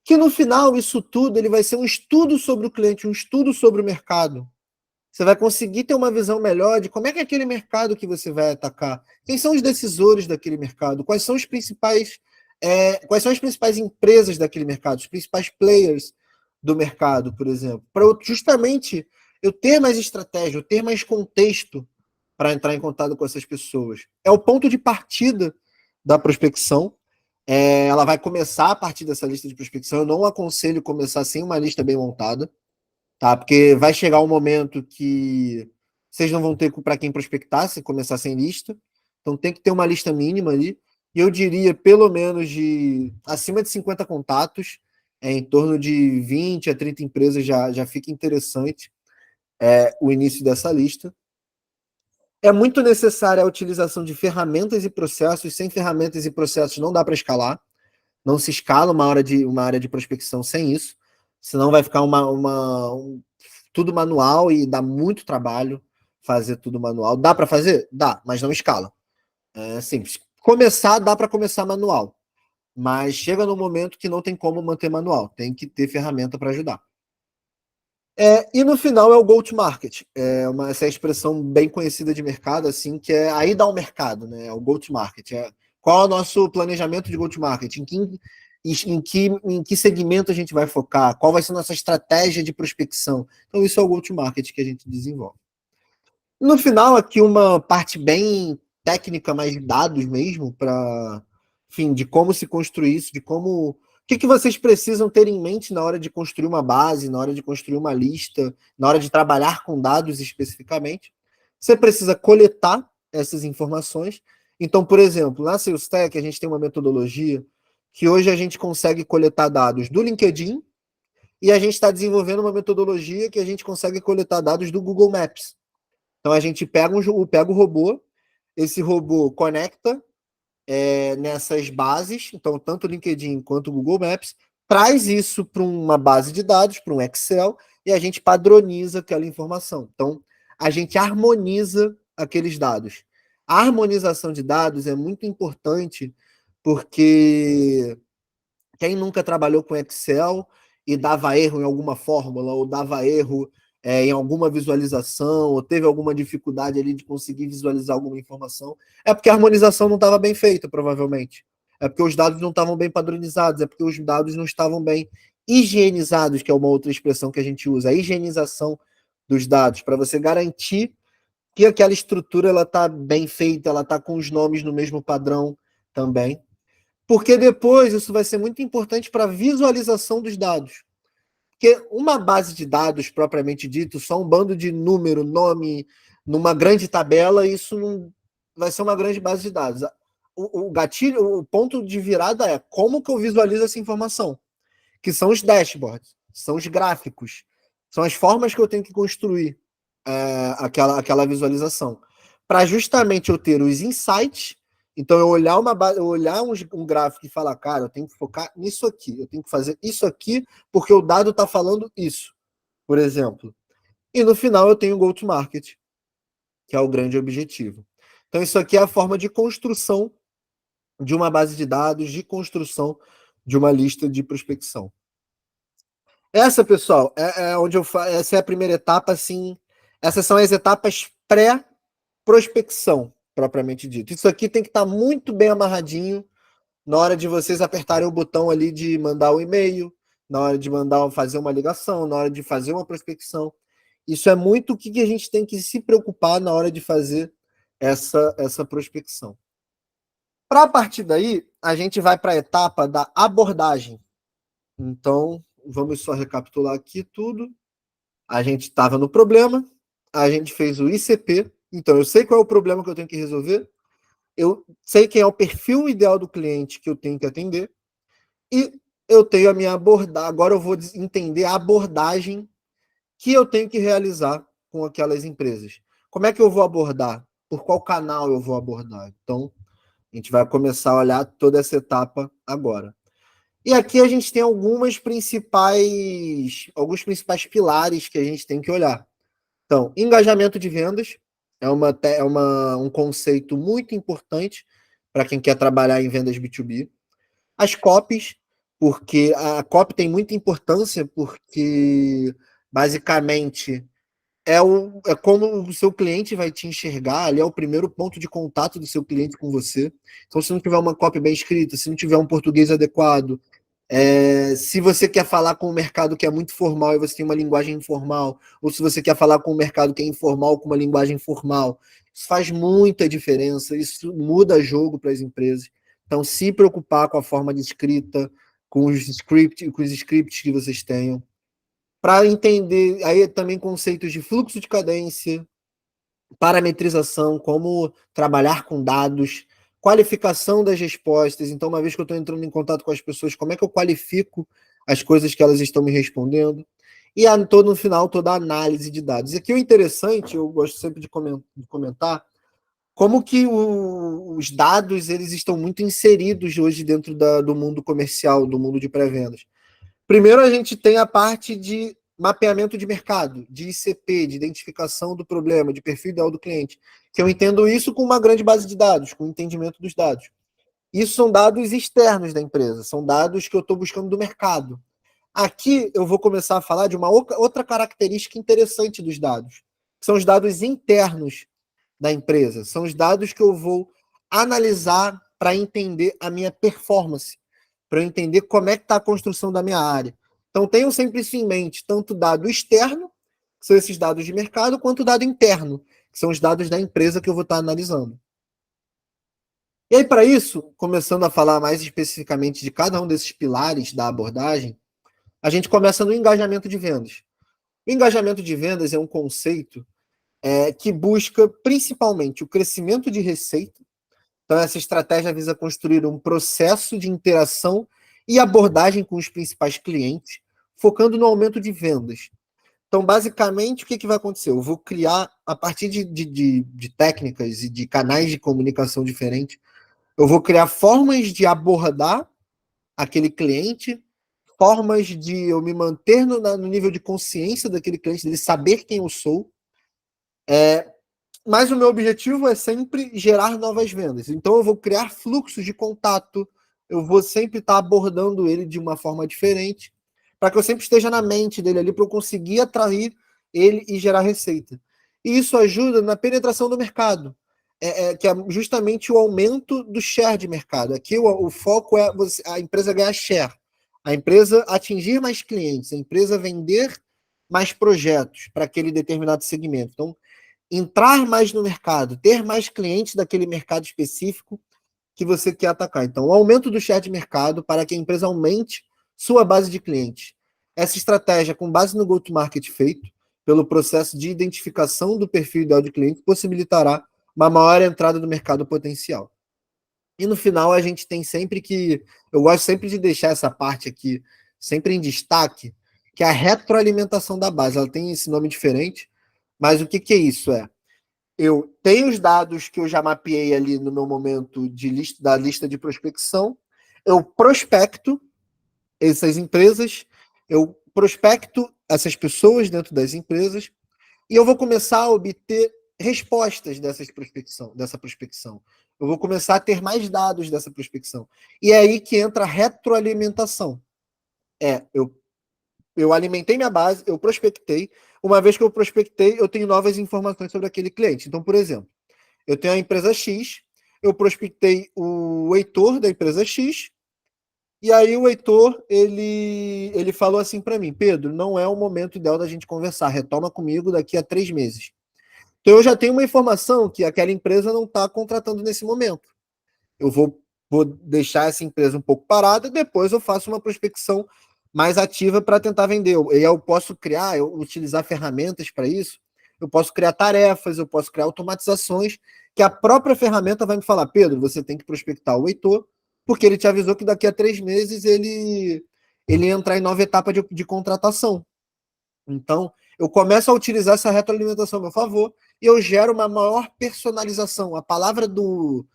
Que no final, isso tudo ele vai ser um estudo sobre o cliente, um estudo sobre o mercado. Você vai conseguir ter uma visão melhor de como é que é aquele mercado que você vai atacar, quem são os decisores daquele mercado, quais são quais são as principais empresas daquele mercado, os principais players do mercado, por exemplo, para justamente eu ter mais estratégia, eu ter mais contexto para entrar em contato com essas pessoas. É o ponto de partida da prospecção. Ela vai começar a partir dessa lista de prospecção. Eu não aconselho começar sem uma lista bem montada, tá? Porque vai chegar um momento que vocês não vão ter para quem prospectar se começar sem lista. Então tem que ter uma lista mínima ali. E eu diria pelo menos de acima de 50 contatos, em torno de 20 a 30 empresas já fica interessante o início dessa lista. É muito necessária a utilização de ferramentas e processos. Sem ferramentas e processos não dá para escalar. Não se escala uma área de prospecção sem isso. Senão vai ficar tudo manual e dá muito trabalho fazer tudo manual. Dá para fazer? Dá, mas não escala. É simples. Dá para começar manual. Mas chega no momento que não tem como manter manual. Tem que ter ferramenta para ajudar. E no final é o go-to-market. Essa é a expressão bem conhecida de mercado, assim, que é a ida ao mercado, né? É o go-to-market. Qual é o nosso planejamento de go-to-market? Em que segmento a gente vai focar? Qual vai ser a nossa estratégia de prospecção? Então, isso é o go-to-market que a gente desenvolve. No final, aqui uma parte bem técnica, mais de dados mesmo, enfim, de como se construir isso, de como. O que vocês precisam ter em mente na hora de construir uma base, na hora de construir uma lista, na hora de trabalhar com dados especificamente? Você precisa coletar essas informações. Então, por exemplo, na SalesTech, a gente tem uma metodologia que hoje a gente consegue coletar dados do LinkedIn e a gente está desenvolvendo uma metodologia que a gente consegue coletar dados do Google Maps. Então, a gente pega o robô, esse robô conecta nessas bases, então tanto o LinkedIn quanto o Google Maps, traz isso para uma base de dados, para um Excel, e a gente padroniza aquela informação. Então, a gente harmoniza aqueles dados. A harmonização de dados é muito importante porque quem nunca trabalhou com Excel e dava erro em alguma fórmula, ou dava erro em alguma visualização, ou teve alguma dificuldade ali de conseguir visualizar alguma informação, é porque a harmonização não estava bem feita, provavelmente. É porque os dados não estavam bem padronizados, é porque os dados não estavam bem higienizados, que é uma outra expressão que a gente usa, a higienização dos dados, para você garantir que aquela estrutura ela está bem feita, ela está com os nomes no mesmo padrão também. Porque depois isso vai ser muito importante para a visualização dos dados. Porque uma base de dados, propriamente dito, só um bando de número, nome, numa grande tabela, isso não vai ser uma grande base de dados. O gatilho, o ponto de virada é como que eu visualizo essa informação, que são os dashboards. são os gráficos, são as formas que eu tenho que construir aquela visualização, para justamente eu ter os insights. Então, eu olhar um gráfico e falar, cara, eu tenho que focar nisso aqui, eu tenho que fazer isso aqui, porque o dado está falando isso, por exemplo. E no final eu tenho o go-to-market, que é o grande objetivo. Então, isso aqui é a forma de construção de uma base de dados, de construção de uma lista de prospecção. Essa, pessoal, é onde essa é a primeira etapa, assim. Essas são as etapas pré-prospecção, propriamente dito. Isso aqui tem que estar muito bem amarradinho na hora de vocês apertarem o botão ali de mandar o e-mail, na hora de fazer uma ligação, na hora de fazer uma prospecção. Isso é muito o que a gente tem que se preocupar na hora de fazer essa prospecção. Para a partir daí, a gente vai para a etapa da abordagem. Então, vamos só recapitular aqui tudo. A gente estava no problema, a gente fez o ICP. Então, eu sei qual é o problema que eu tenho que resolver, eu sei quem é o perfil ideal do cliente que eu tenho que atender, e eu tenho a minha abordagem. Agora eu vou entender a abordagem que eu tenho que realizar com aquelas empresas. Como é que eu vou abordar? Por qual canal eu vou abordar? Então, a gente vai começar a olhar toda essa etapa agora. E aqui a gente tem alguns principais pilares que a gente tem que olhar. Então, engajamento de vendas um conceito muito importante para quem quer trabalhar em vendas B2B. As copies, porque a copy tem muita importância, porque basicamente é como o seu cliente vai te enxergar, ali é o primeiro ponto de contato do seu cliente com você. Então, se não tiver uma copy bem escrita, se não tiver um português adequado, se você quer falar com um mercado que é muito formal e você tem uma linguagem informal, ou se você quer falar com um mercado que é informal com uma linguagem formal, isso faz muita diferença, isso muda jogo para as empresas. Então, se preocupar com a forma de escrita, com os scripts que vocês tenham, para entender aí também conceitos de fluxo de cadência, parametrização, como trabalhar com dados, qualificação das respostas. Então, uma vez que eu estou entrando em contato com as pessoas, como é que eu qualifico as coisas que elas estão me respondendo? E no final, toda a análise de dados. E aqui o interessante, eu gosto sempre de comentar, como que os dados eles estão muito inseridos hoje dentro do mundo comercial, do mundo de pré-vendas. Primeiro, a gente tem a parte de mapeamento de mercado, de ICP, de identificação do problema, de perfil ideal do cliente, que eu entendo isso com uma grande base de dados, com o entendimento dos dados. Isso são dados externos da empresa, são dados que eu estou buscando do mercado. Aqui eu vou começar a falar de uma outra característica interessante dos dados, que são os dados internos da empresa, são os dados que eu vou analisar para entender a minha performance, para eu entender como é que está a construção da minha área. Então, tenham sempre isso em mente, tanto dado externo, que são esses dados de mercado, quanto dado interno, que são os dados da empresa que eu vou estar analisando. E aí, para isso, começando a falar mais especificamente de cada um desses pilares da abordagem, a gente começa no engajamento de vendas. O engajamento de vendas é um conceito que busca principalmente o crescimento de receita. Então, essa estratégia visa construir um processo de interação e abordagem com os principais clientes, focando no aumento de vendas. Então, basicamente, o que vai acontecer? Eu vou criar, a partir de técnicas e de canais de comunicação diferentes, eu vou criar formas de abordar aquele cliente, formas de eu me manter no nível de consciência daquele cliente, dele saber quem eu sou, mas o meu objetivo é sempre gerar novas vendas. Então, eu vou criar fluxos de contato, eu vou sempre estar abordando ele de uma forma diferente, para que eu sempre esteja na mente dele ali, para eu conseguir atrair ele e gerar receita. E isso ajuda na penetração do mercado, que é justamente o aumento do share de mercado. Aqui o foco é a empresa ganhar share, a empresa atingir mais clientes, a empresa vender mais projetos para aquele determinado segmento. Então, entrar mais no mercado, ter mais clientes daquele mercado específico que você quer atacar. Então, o aumento do share de mercado para que a empresa aumente sua base de clientes. Essa estratégia, com base no go-to-market feito, pelo processo de identificação do perfil ideal de cliente, possibilitará uma maior entrada do mercado potencial. E no final, a gente tem sempre que... Eu gosto sempre de deixar essa parte aqui sempre em destaque, que é a retroalimentação da base. Ela tem esse nome diferente, mas o que, que é isso? Eu tenho os dados que eu já mapeei ali no meu momento da lista de prospecção, eu prospecto essas empresas, eu prospecto essas pessoas dentro das empresas e eu vou começar a obter respostas dessa prospecção. Eu vou começar a ter mais dados dessa prospecção. E é aí que entra a retroalimentação. Eu alimentei minha base, eu prospectei. Uma vez que eu prospectei, eu tenho novas informações sobre aquele cliente. Então, por exemplo, eu tenho a empresa X, eu prospectei o Heitor da empresa X, e aí o Heitor, ele falou assim para mim, Pedro, não é o momento ideal da gente conversar, retoma comigo daqui a 3 meses. Então eu já tenho uma informação que aquela empresa não está contratando nesse momento. Eu vou deixar essa empresa um pouco parada, depois eu faço uma prospecção mais ativa para tentar vender. E eu posso criar, eu utilizar ferramentas para isso, eu posso criar tarefas, eu posso criar automatizações, que a própria ferramenta vai me falar, Pedro, você tem que prospectar o Heitor, porque ele te avisou que daqui a 3 meses ele entrar em nova etapa de contratação. Então, eu começo a utilizar essa retroalimentação a meu favor e eu gero uma maior personalização. A palavra do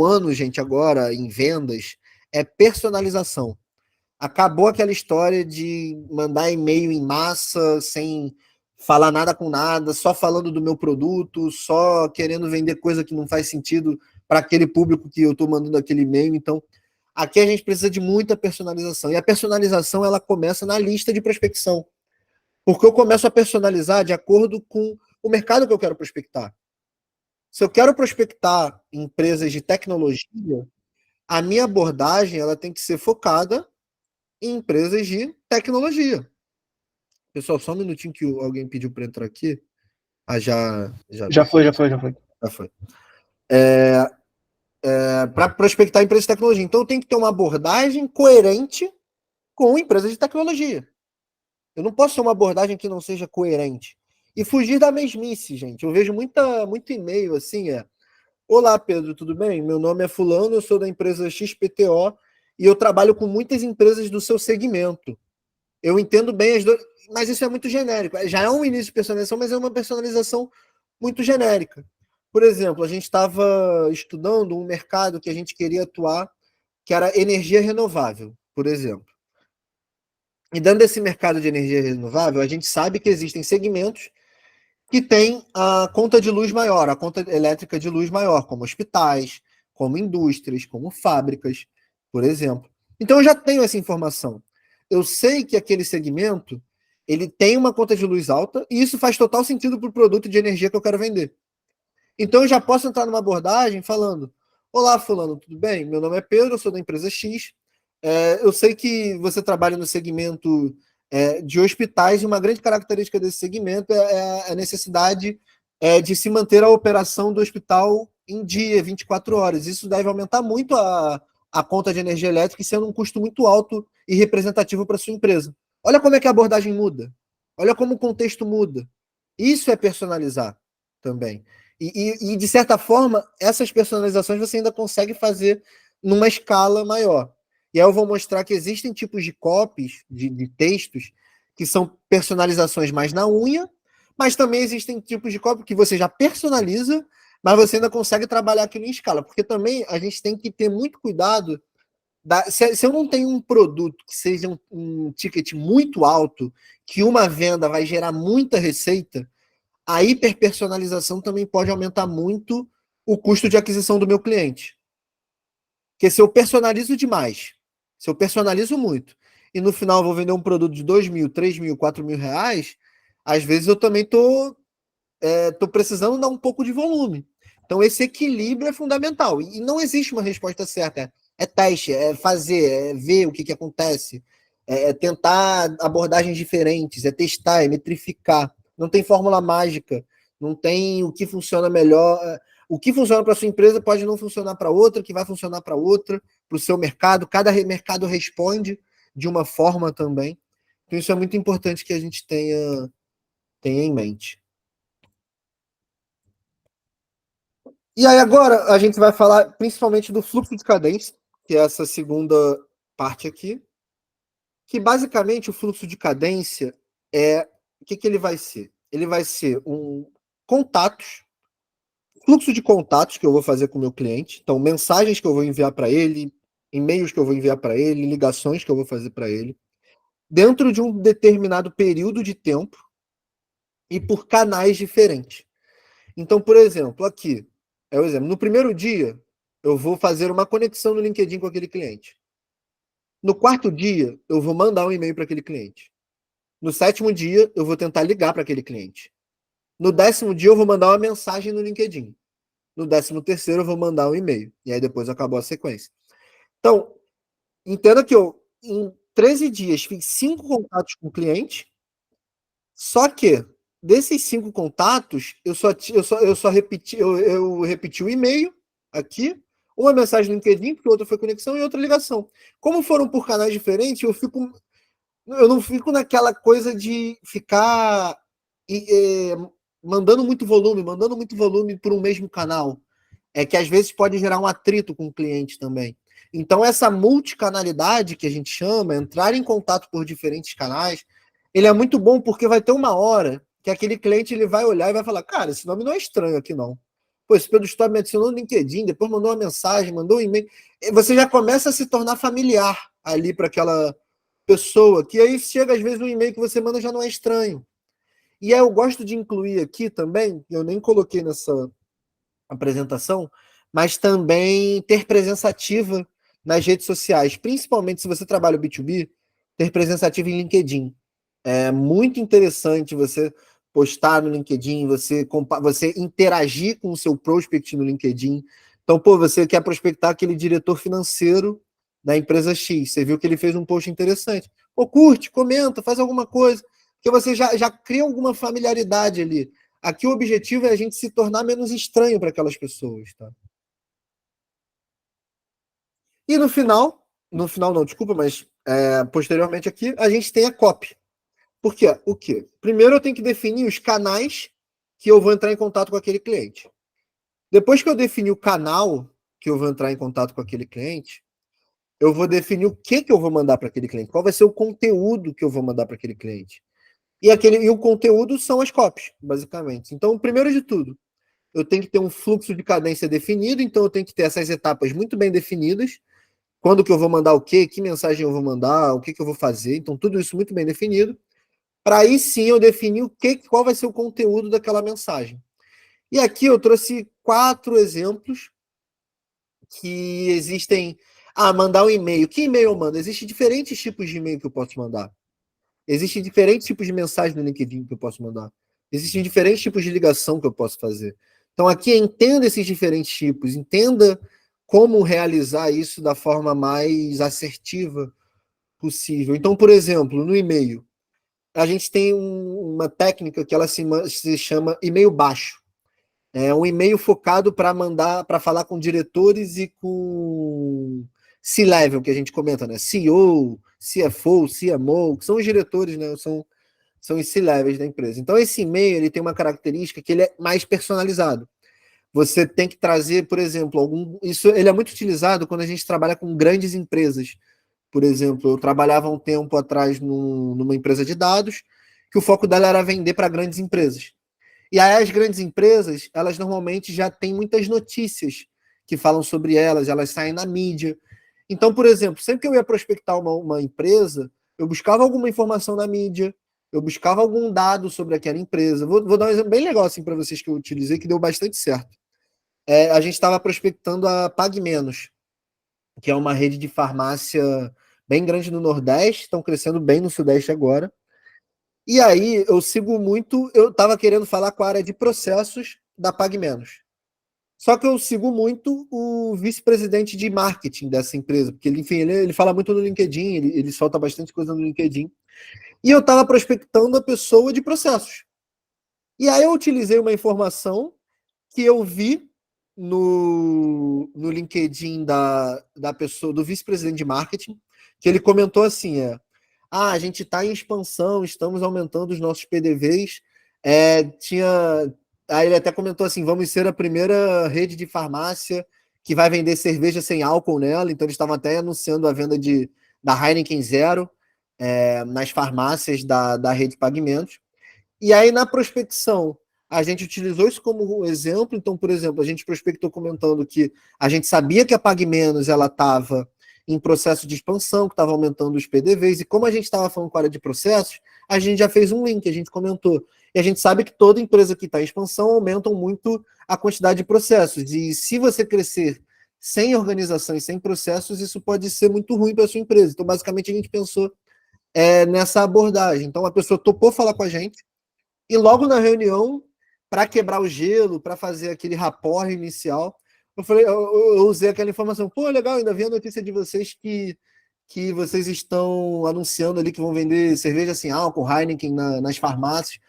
ano, gente, agora em vendas é personalização. Acabou aquela história de mandar e-mail em massa, sem falar nada com nada, só falando do meu produto, só querendo vender coisa que não faz sentido para aquele público que eu estou mandando aquele e-mail. Então, aqui a gente precisa de muita personalização. E a personalização ela começa na lista de prospecção. Porque eu começo a personalizar de acordo com o mercado que eu quero prospectar. Se eu quero prospectar empresas de tecnologia, a minha abordagem ela tem que ser focada em empresas de tecnologia. Pessoal, só um minutinho que alguém pediu para entrar aqui. Ah, Já foi, já foi, já foi. Já foi. Para prospectar empresas de tecnologia. Então, eu tenho que ter uma abordagem coerente com empresas de tecnologia. Eu não posso ter uma abordagem que não seja coerente. E fugir da mesmice, gente. Eu vejo muito e-mail assim, olá, Pedro, tudo bem? Meu nome é fulano, eu sou da empresa XPTO e eu trabalho com muitas empresas do seu segmento. Eu entendo bem as duas, mas isso é muito genérico. Já é um início de personalização, mas é uma personalização muito genérica. Por exemplo, a gente estava estudando um mercado que a gente queria atuar, que era energia renovável, por exemplo. E dentro desse mercado de energia renovável, a gente sabe que existem segmentos que têm a conta de luz maior, a conta elétrica de luz maior, como hospitais, como indústrias, como fábricas, por exemplo. Então eu já tenho essa informação. Eu sei que aquele segmento ele tem uma conta de luz alta e isso faz total sentido para o produto de energia que eu quero vender. Então eu já posso entrar numa abordagem falando: olá, fulano, tudo bem? Meu nome é Pedro, eu sou da empresa X. Eu sei que você trabalha no segmento de hospitais e uma grande característica desse segmento é a necessidade de se manter a operação do hospital em dia, 24 horas. Isso deve aumentar muito a conta de energia elétrica e sendo um custo muito alto e representativo para sua empresa. Olha como é que a abordagem muda. Olha como o contexto muda. Isso é personalizar também. De certa forma, essas personalizações você ainda consegue fazer numa escala maior. E aí eu vou mostrar que existem tipos de copies, de textos, que são personalizações mais na unha, mas também existem tipos de copy que você já personaliza, mas você ainda consegue trabalhar aquilo em escala. Porque também a gente tem que ter muito cuidado. Se eu não tenho um produto que seja um ticket muito alto, que uma venda vai gerar muita receita, a hiperpersonalização também pode aumentar muito o custo de aquisição do meu cliente. Porque se eu personalizo demais, se eu personalizo muito, e no final eu vou vender um produto de 2.000, 3.000, 4.000 reais, às vezes eu também tô precisando dar um pouco de volume. Então esse equilíbrio é fundamental. E não existe uma resposta certa. É teste, é fazer, é ver o que acontece, é tentar abordagens diferentes, é testar, é metrificar. Não tem fórmula mágica, não tem o que funciona melhor. O que funciona para sua empresa pode não funcionar para outra, que vai funcionar para outra, para o seu mercado. Cada mercado responde de uma forma também. Então isso é muito importante que a gente tenha em mente. E aí agora a gente vai falar principalmente do fluxo de cadência, que é essa segunda parte aqui. Que basicamente o fluxo de cadência é... O que ele vai ser? Ele vai ser fluxo de contatos que eu vou fazer com o meu cliente. Então, mensagens que eu vou enviar para ele, e-mails que eu vou enviar para ele, ligações que eu vou fazer para ele, dentro de um determinado período de tempo e por canais diferentes. Então, por exemplo, aqui é o exemplo. No primeiro dia, eu vou fazer uma conexão no LinkedIn com aquele cliente. No quarto dia, eu vou mandar um e-mail para aquele cliente. No sétimo dia, eu vou tentar ligar para aquele cliente. No 10º dia, eu vou mandar uma mensagem no LinkedIn. No 13º, eu vou mandar um e-mail. E aí depois acabou a sequência. Então, entenda que eu, em 13 dias, fiz 5 contatos com o cliente. Só que, desses 5 contatos, eu repeti o e-mail aqui, uma mensagem no LinkedIn, porque outra foi conexão e outra ligação. Como foram por canais diferentes, eu não fico naquela coisa de ficar mandando muito volume por um mesmo canal. É que às vezes pode gerar um atrito com o cliente também. Então, essa multicanalidade que a gente chama, entrar em contato por diferentes canais, ele é muito bom porque vai ter uma hora que aquele cliente ele vai olhar e vai falar: cara, esse nome não é estranho aqui, não. Pô, esse Pedro Story me adicionou no LinkedIn, depois mandou uma mensagem, mandou um e-mail. Você já começa a se tornar familiar ali para aquela pessoa, que aí chega às vezes um e-mail que você manda já não é estranho. E aí eu gosto de incluir aqui também, eu nem coloquei nessa apresentação, mas também ter presença ativa nas redes sociais, principalmente se você trabalha o B2B, ter presença ativa em LinkedIn. É muito interessante você postar no LinkedIn, você interagir com o seu prospect no LinkedIn. Então, pô, você quer prospectar aquele diretor financeiro da empresa X, você viu que ele fez um post interessante. Pô, curte, comenta, faz alguma coisa, porque você já cria alguma familiaridade ali. Aqui o objetivo é a gente se tornar menos estranho para aquelas pessoas, tá? E no final não, desculpa, mas posteriormente aqui, a gente tem a copy. Por quê? O quê? Primeiro eu tenho que definir os canais que eu vou entrar em contato com aquele cliente. Depois que eu definir o canal que eu vou entrar em contato com aquele cliente, eu vou definir o que eu vou mandar para aquele cliente, qual vai ser o conteúdo que eu vou mandar para aquele cliente. E o conteúdo são as copies, basicamente. Então, primeiro de tudo, eu tenho que ter um fluxo de cadência definido, então eu tenho que ter essas etapas muito bem definidas. Quando que eu vou mandar o quê, que mensagem eu vou mandar, o que eu vou fazer. Então, tudo isso muito bem definido. Para aí sim eu definir qual vai ser o conteúdo daquela mensagem. E aqui eu trouxe 4 exemplos que existem. Ah, mandar um e-mail. Que e-mail eu mando? Existem diferentes tipos de e-mail que eu posso mandar. Existem diferentes tipos de mensagem no LinkedIn que eu posso mandar. Existem diferentes tipos de ligação que eu posso fazer. Então, aqui, entenda esses diferentes tipos, entenda como realizar isso da forma mais assertiva possível. Então, por exemplo, no e-mail, a gente tem uma técnica que ela se chama e-mail baixo. É um e-mail focado para mandar, para falar com diretores e com C-level, que a gente comenta, né? CEO, CFO, CMO, que são os diretores, né? São os C-levels da empresa. Então, esse e-mail ele tem uma característica que ele é mais personalizado. Você tem que trazer, por exemplo, ele é muito utilizado quando a gente trabalha com grandes empresas. Por exemplo, eu trabalhava um tempo atrás numa empresa de dados, que o foco dela era vender para grandes empresas. E aí as grandes empresas, elas normalmente já têm muitas notícias que falam sobre elas saem na mídia. Então, por exemplo, sempre que eu ia prospectar uma empresa, eu buscava alguma informação na mídia, eu buscava algum dado sobre aquela empresa. Vou dar um exemplo bem legal assim para vocês que eu utilizei, que deu bastante certo. A gente estava prospectando a Pague Menos, que é uma rede de farmácia bem grande no Nordeste, estão crescendo bem no Sudeste agora. E aí eu estava querendo falar com a área de processos da Pague Menos. Só que eu sigo muito o vice-presidente de marketing dessa empresa, porque enfim, ele fala muito no LinkedIn, ele solta bastante coisa no LinkedIn. E eu estava prospectando a pessoa de processos. E aí eu utilizei uma informação que eu vi no LinkedIn da pessoa, do vice-presidente de marketing, que ele comentou assim: a gente está em expansão, estamos aumentando os nossos PDVs. Aí ele até comentou assim: vamos ser a primeira rede de farmácia que vai vender cerveja sem álcool nela. Então eles estavam até anunciando a venda da Heineken Zero. nas farmácias da rede Pagamentos. E aí, na prospecção, a gente utilizou isso como exemplo. Então, por exemplo, a gente prospectou comentando que a gente sabia que a PagMenos estava em processo de expansão, que estava aumentando os PDVs, e como a gente estava falando com a área de processos, a gente já fez um link, a gente comentou. E a gente sabe que toda empresa que está em expansão aumentam muito a quantidade de processos. E se você crescer sem organização e sem processos, isso pode ser muito ruim para a sua empresa. Então, basicamente, a gente pensou nessa abordagem. Então, a pessoa topou falar com a gente, e logo na reunião, para quebrar o gelo, para fazer aquele rapport inicial, eu usei aquela informação. Pô, legal, ainda vi a notícia de vocês que vocês estão anunciando ali que vão vender cerveja sem álcool, Heineken nas farmácias.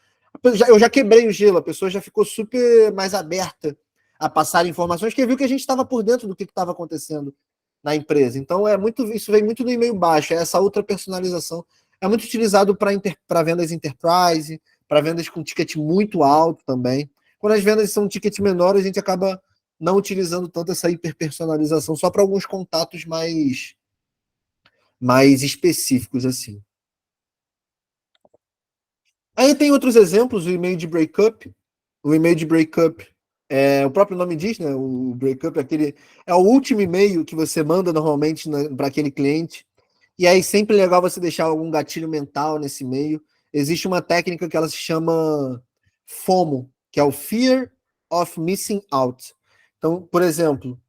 Eu já quebrei o gelo, a pessoa já ficou super mais aberta a passar informações, porque viu que a gente estava por dentro do que estava acontecendo na empresa. Então, isso vem muito do e-mail baixo, essa outra personalização. É muito utilizado para vendas enterprise, para vendas com ticket muito alto também. Quando as vendas são ticket menores, a gente acaba não utilizando tanto essa hiperpersonalização, só para alguns contatos mais específicos, assim. Aí tem outros exemplos, o e-mail de breakup. O e-mail de breakup, o próprio nome diz, né? O breakup é o último e-mail que você manda normalmente para aquele cliente. E aí sempre é legal você deixar algum gatilho mental nesse e-mail. Existe uma técnica que ela se chama FOMO, que é o Fear of Missing Out. Então, por exemplo,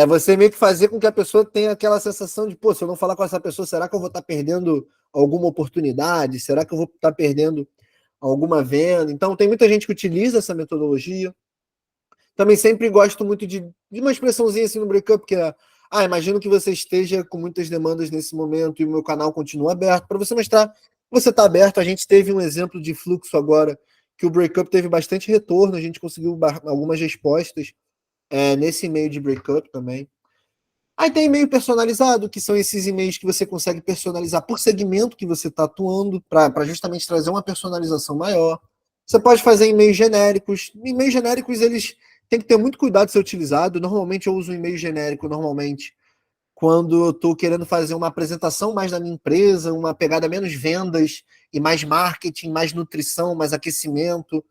você meio que fazer com que a pessoa tenha aquela sensação de, pô, se eu não falar com essa pessoa, será que eu vou estar perdendo alguma oportunidade? Será que eu vou estar perdendo alguma venda? Então, tem muita gente que utiliza essa metodologia. Também sempre gosto muito de uma expressãozinha assim no breakup, que é: imagino que você esteja com muitas demandas nesse momento e o meu canal continua aberto, para você mostrar que você está aberto. A gente teve um exemplo de fluxo agora, que o breakup teve bastante retorno, a gente conseguiu algumas respostas nesse e-mail de breakup também. Aí tem e-mail personalizado, que são esses e-mails que você consegue personalizar por segmento que você está atuando, para justamente trazer uma personalização maior. Você pode fazer e-mails genéricos. E-mails genéricos, eles têm que ter muito cuidado de ser utilizado. Normalmente eu uso um e-mail genérico, quando eu estou querendo fazer uma apresentação mais da minha empresa, uma pegada menos vendas e mais marketing, mais nutrição, mais aquecimento.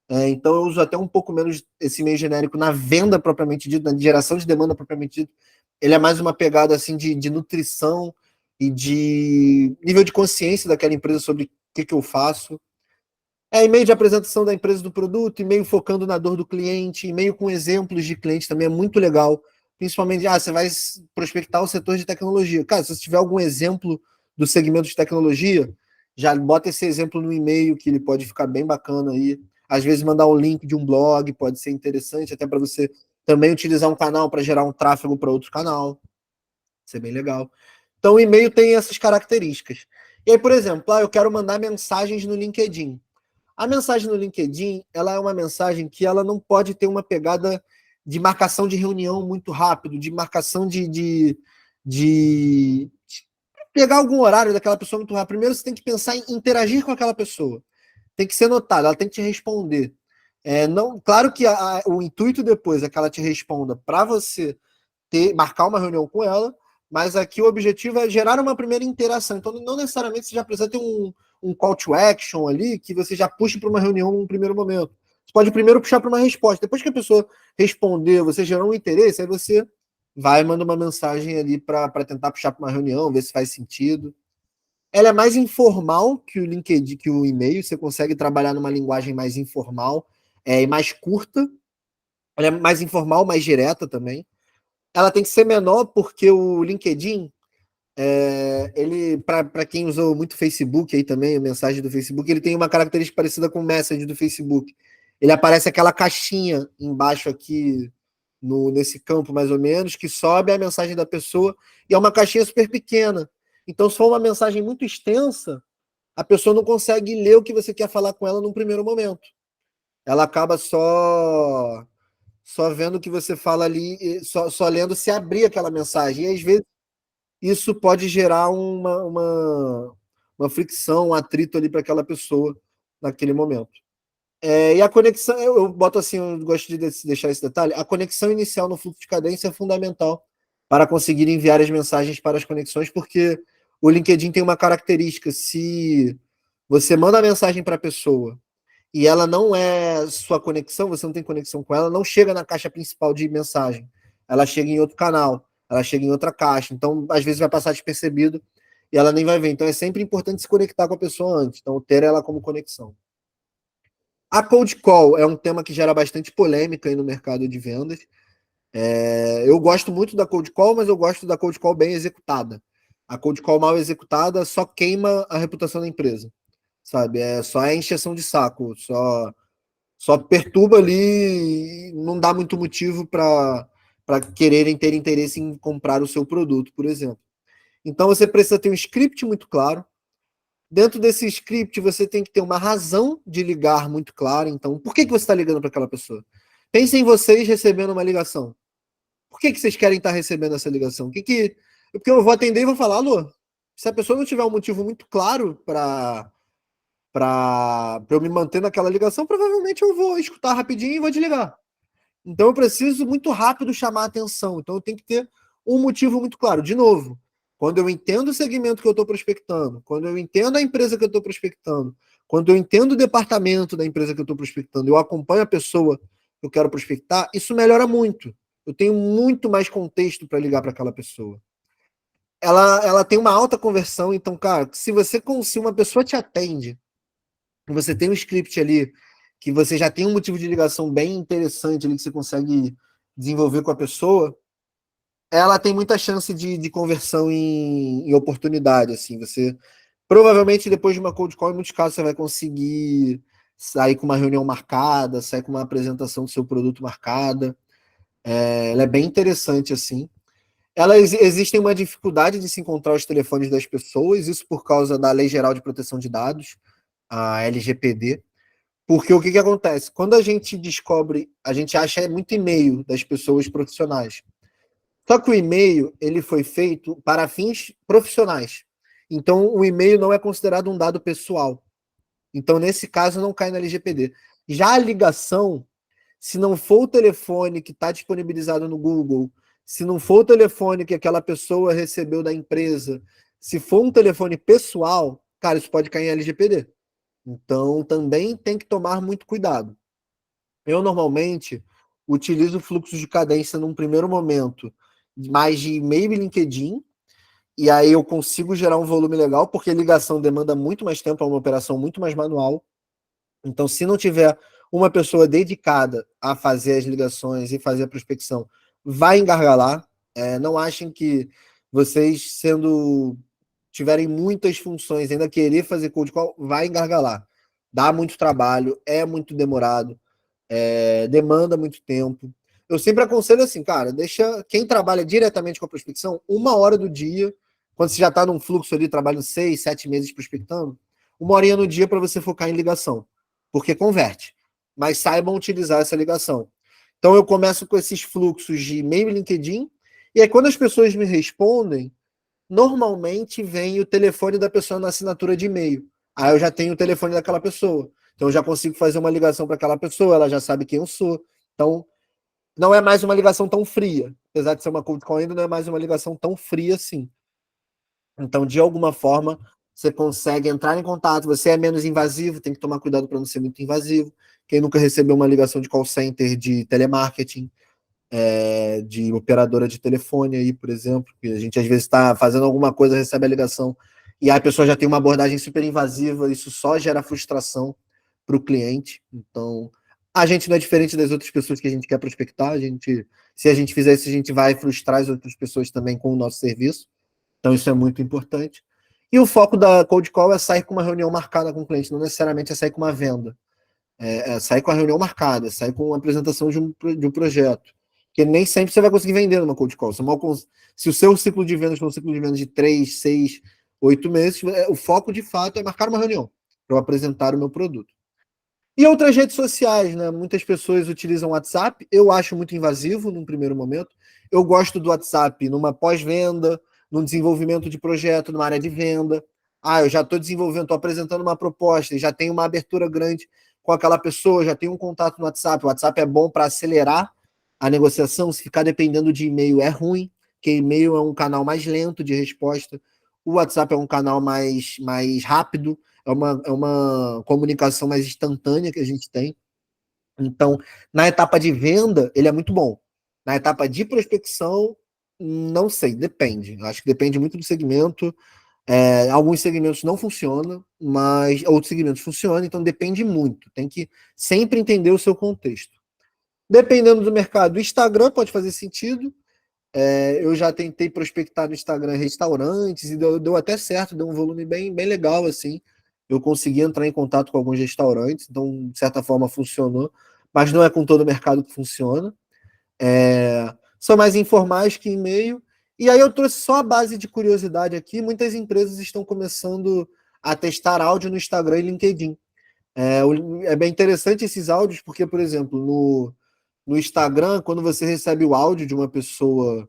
Então eu uso até um pouco menos esse e-mail genérico na venda propriamente dito, na geração de demanda propriamente dito. Ele é mais uma pegada assim de nutrição e de nível de consciência daquela empresa sobre o que eu faço. E-mail de apresentação da empresa, do produto, e-mail focando na dor do cliente, e-mail com exemplos de cliente também é muito legal. Principalmente, você vai prospectar o setor de tecnologia. Cara, se você tiver algum exemplo do segmento de tecnologia, já bota esse exemplo no e-mail, que ele pode ficar bem bacana aí. Às vezes mandar um link de um blog pode ser interessante, até para você também utilizar um canal para gerar um tráfego para outro canal. Isso é bem legal. Então, o e-mail tem essas características. E aí, por exemplo, eu quero mandar mensagens no LinkedIn. A mensagem no LinkedIn, ela é uma mensagem que ela não pode ter uma pegada de marcação de reunião muito rápido, de marcação de pegar algum horário daquela pessoa muito rápido. Primeiro, você tem que pensar em interagir com aquela pessoa. Tem que ser notado, ela tem que te responder. Não, claro que o intuito depois é que ela te responda para você marcar uma reunião com ela, mas aqui o objetivo é gerar uma primeira interação. Então, não necessariamente você já precisa ter um call to action ali que você já puxe para uma reunião num primeiro momento. Você pode primeiro puxar para uma resposta. Depois que a pessoa responder, você gerou um interesse, aí você vai e manda uma mensagem ali para tentar puxar para uma reunião, ver se faz sentido. Ela é mais informal que o LinkedIn, que o e-mail. Você consegue trabalhar numa linguagem mais informal e mais curta. Ela é mais informal, mais direta também. Ela tem que ser menor porque o LinkedIn, ele, para quem usou muito Facebook aí também, a mensagem do Facebook, ele tem uma característica parecida com o Message do Facebook. Ele aparece aquela caixinha embaixo aqui, nesse campo mais ou menos, que sobe a mensagem da pessoa, e é uma caixinha super pequena. Então, se for uma mensagem muito extensa, a pessoa não consegue ler o que você quer falar com ela num primeiro momento. Ela acaba só vendo o que você fala ali, só lendo se abrir aquela mensagem. E às vezes isso pode gerar uma fricção, um atrito ali para aquela pessoa naquele momento. E a conexão, eu boto assim, eu gosto de deixar esse detalhe: a conexão inicial no fluxo de cadência é fundamental para conseguir enviar as mensagens para as conexões, porque O LinkedIn tem uma característica, se você manda a mensagem para a pessoa e ela não é sua conexão, você não tem conexão com ela, não chega na caixa principal de mensagem. Ela chega em outro canal, ela chega em outra caixa. Então, às vezes vai passar despercebido e ela nem vai ver. Então, é sempre importante se conectar com a pessoa antes. Então, ter ela como conexão. A cold call é um tema que gera bastante polêmica aí no mercado de vendas. Eu gosto muito da cold call, mas eu gosto da cold call bem executada. A cold call mal executada só queima a reputação da empresa, sabe? Só é encheção de saco, só perturba ali, não dá muito motivo para quererem ter interesse em comprar o seu produto, por exemplo. Então você precisa ter um script muito claro. Dentro desse script, você tem que ter uma razão de ligar muito clara. Então, por que você está ligando para aquela pessoa? Pensem em vocês recebendo uma ligação. Por que vocês querem estar recebendo essa ligação? Porque eu vou atender e vou falar, alô, se a pessoa não tiver um motivo muito claro para eu me manter naquela ligação, provavelmente eu vou escutar rapidinho e vou desligar. Então eu preciso muito rápido chamar a atenção. Então eu tenho que ter um motivo muito claro. De novo, quando eu entendo o segmento que eu estou prospectando, quando eu entendo a empresa que eu estou prospectando, quando eu entendo o departamento da empresa que eu estou prospectando, eu acompanho a pessoa que eu quero prospectar, isso melhora muito. Eu tenho muito mais contexto para ligar para aquela pessoa. Ela tem uma alta conversão, então, cara, se uma pessoa te atende, você tem um script ali, que você já tem um motivo de ligação bem interessante ali que você consegue desenvolver com a pessoa, ela tem muita chance de conversão em oportunidade, assim, você provavelmente depois de uma cold call, em muitos casos você vai conseguir sair com uma reunião marcada, sair com uma apresentação do seu produto marcada. Ela é bem interessante, assim. Existem uma dificuldade de se encontrar os telefones das pessoas, isso por causa da Lei Geral de Proteção de Dados, a LGPD. Porque o que acontece? Quando a gente descobre, a gente acha muito e-mail das pessoas profissionais. Só que o e-mail ele foi feito para fins profissionais. Então, o e-mail não é considerado um dado pessoal. Então, nesse caso, não cai na LGPD. Já a ligação, se não for o telefone que está disponibilizado no Google, se não for o telefone que aquela pessoa recebeu da empresa, se for um telefone pessoal, cara, isso pode cair em LGPD. Então, também tem que tomar muito cuidado. Eu, normalmente, utilizo fluxos de cadência num primeiro momento, mais de e-mail e LinkedIn, e aí eu consigo gerar um volume legal, porque ligação demanda muito mais tempo, é uma operação muito mais manual. Então, se não tiver uma pessoa dedicada a fazer as ligações e fazer a prospecção, vai engargalar. Não achem que vocês, tiverem muitas funções, ainda querer fazer cold call, vai engargalar. Dá muito trabalho, é muito demorado, demanda muito tempo. Eu sempre aconselho assim, cara, deixa quem trabalha diretamente com a prospecção, 1 hora do dia, quando você já está num fluxo ali, trabalhando 6, 7 meses prospectando, 1 horinha no dia para você focar em ligação, porque converte. Mas saibam utilizar essa ligação. Então eu começo com esses fluxos de e-mail e LinkedIn, e aí quando as pessoas me respondem, normalmente vem o telefone da pessoa na assinatura de e-mail. Aí eu já tenho o telefone daquela pessoa. Então eu já consigo fazer uma ligação para aquela pessoa, ela já sabe quem eu sou. Então não é mais uma ligação tão fria. Apesar de ser uma cold call, ainda não é mais uma ligação tão fria assim. Então, de alguma forma, você consegue entrar em contato, você é menos invasivo, tem que tomar cuidado para não ser muito invasivo. Quem nunca recebeu uma ligação de call center de telemarketing, de operadora de telefone aí, por exemplo, que a gente às vezes está fazendo alguma coisa, recebe a ligação e a pessoa já tem uma abordagem super invasiva, isso só gera frustração para o cliente. Então, a gente não é diferente das outras pessoas que a gente quer prospectar, se a gente fizer isso, a gente vai frustrar as outras pessoas também com o nosso serviço. Então, isso é muito importante. E o foco da cold call é sair com uma reunião marcada com o cliente, não necessariamente é sair com uma venda. Sair com a reunião marcada, sair com a apresentação de um projeto. Porque nem sempre você vai conseguir vender numa cold call. Se o seu ciclo de vendas for um ciclo de vendas de 3, 6, 8 meses, o foco de fato é marcar uma reunião para eu apresentar o meu produto. E outras redes sociais, né? Muitas pessoas utilizam o WhatsApp. Eu acho muito invasivo num primeiro momento. Eu gosto do WhatsApp numa pós-venda, num desenvolvimento de projeto, numa área de venda. Eu já estou desenvolvendo, estou apresentando uma proposta, já tenho uma abertura grande com aquela pessoa, já tenho um contato no WhatsApp. O WhatsApp é bom para acelerar a negociação. Se ficar dependendo de e-mail é ruim, porque e-mail é um canal mais lento de resposta. O WhatsApp é um canal mais rápido, é uma comunicação mais instantânea que a gente tem. Então, na etapa de venda, ele é muito bom. Na etapa de prospecção, não sei, depende. Acho que depende muito do segmento. Alguns segmentos não funcionam, mas outros segmentos funcionam, então depende muito. Tem que sempre entender o seu contexto. Dependendo do mercado, o Instagram pode fazer sentido. Eu já tentei prospectar no Instagram restaurantes e deu até certo, deu um volume bem legal, assim. Eu consegui entrar em contato com alguns restaurantes, então, de certa forma, funcionou. Mas não é com todo o mercado que funciona. São mais informais que e-mail. E aí eu trouxe só a base de curiosidade aqui. Muitas empresas estão começando a testar áudio no Instagram e LinkedIn. É bem interessante esses áudios, porque, por exemplo, no Instagram, quando você recebe o áudio de uma pessoa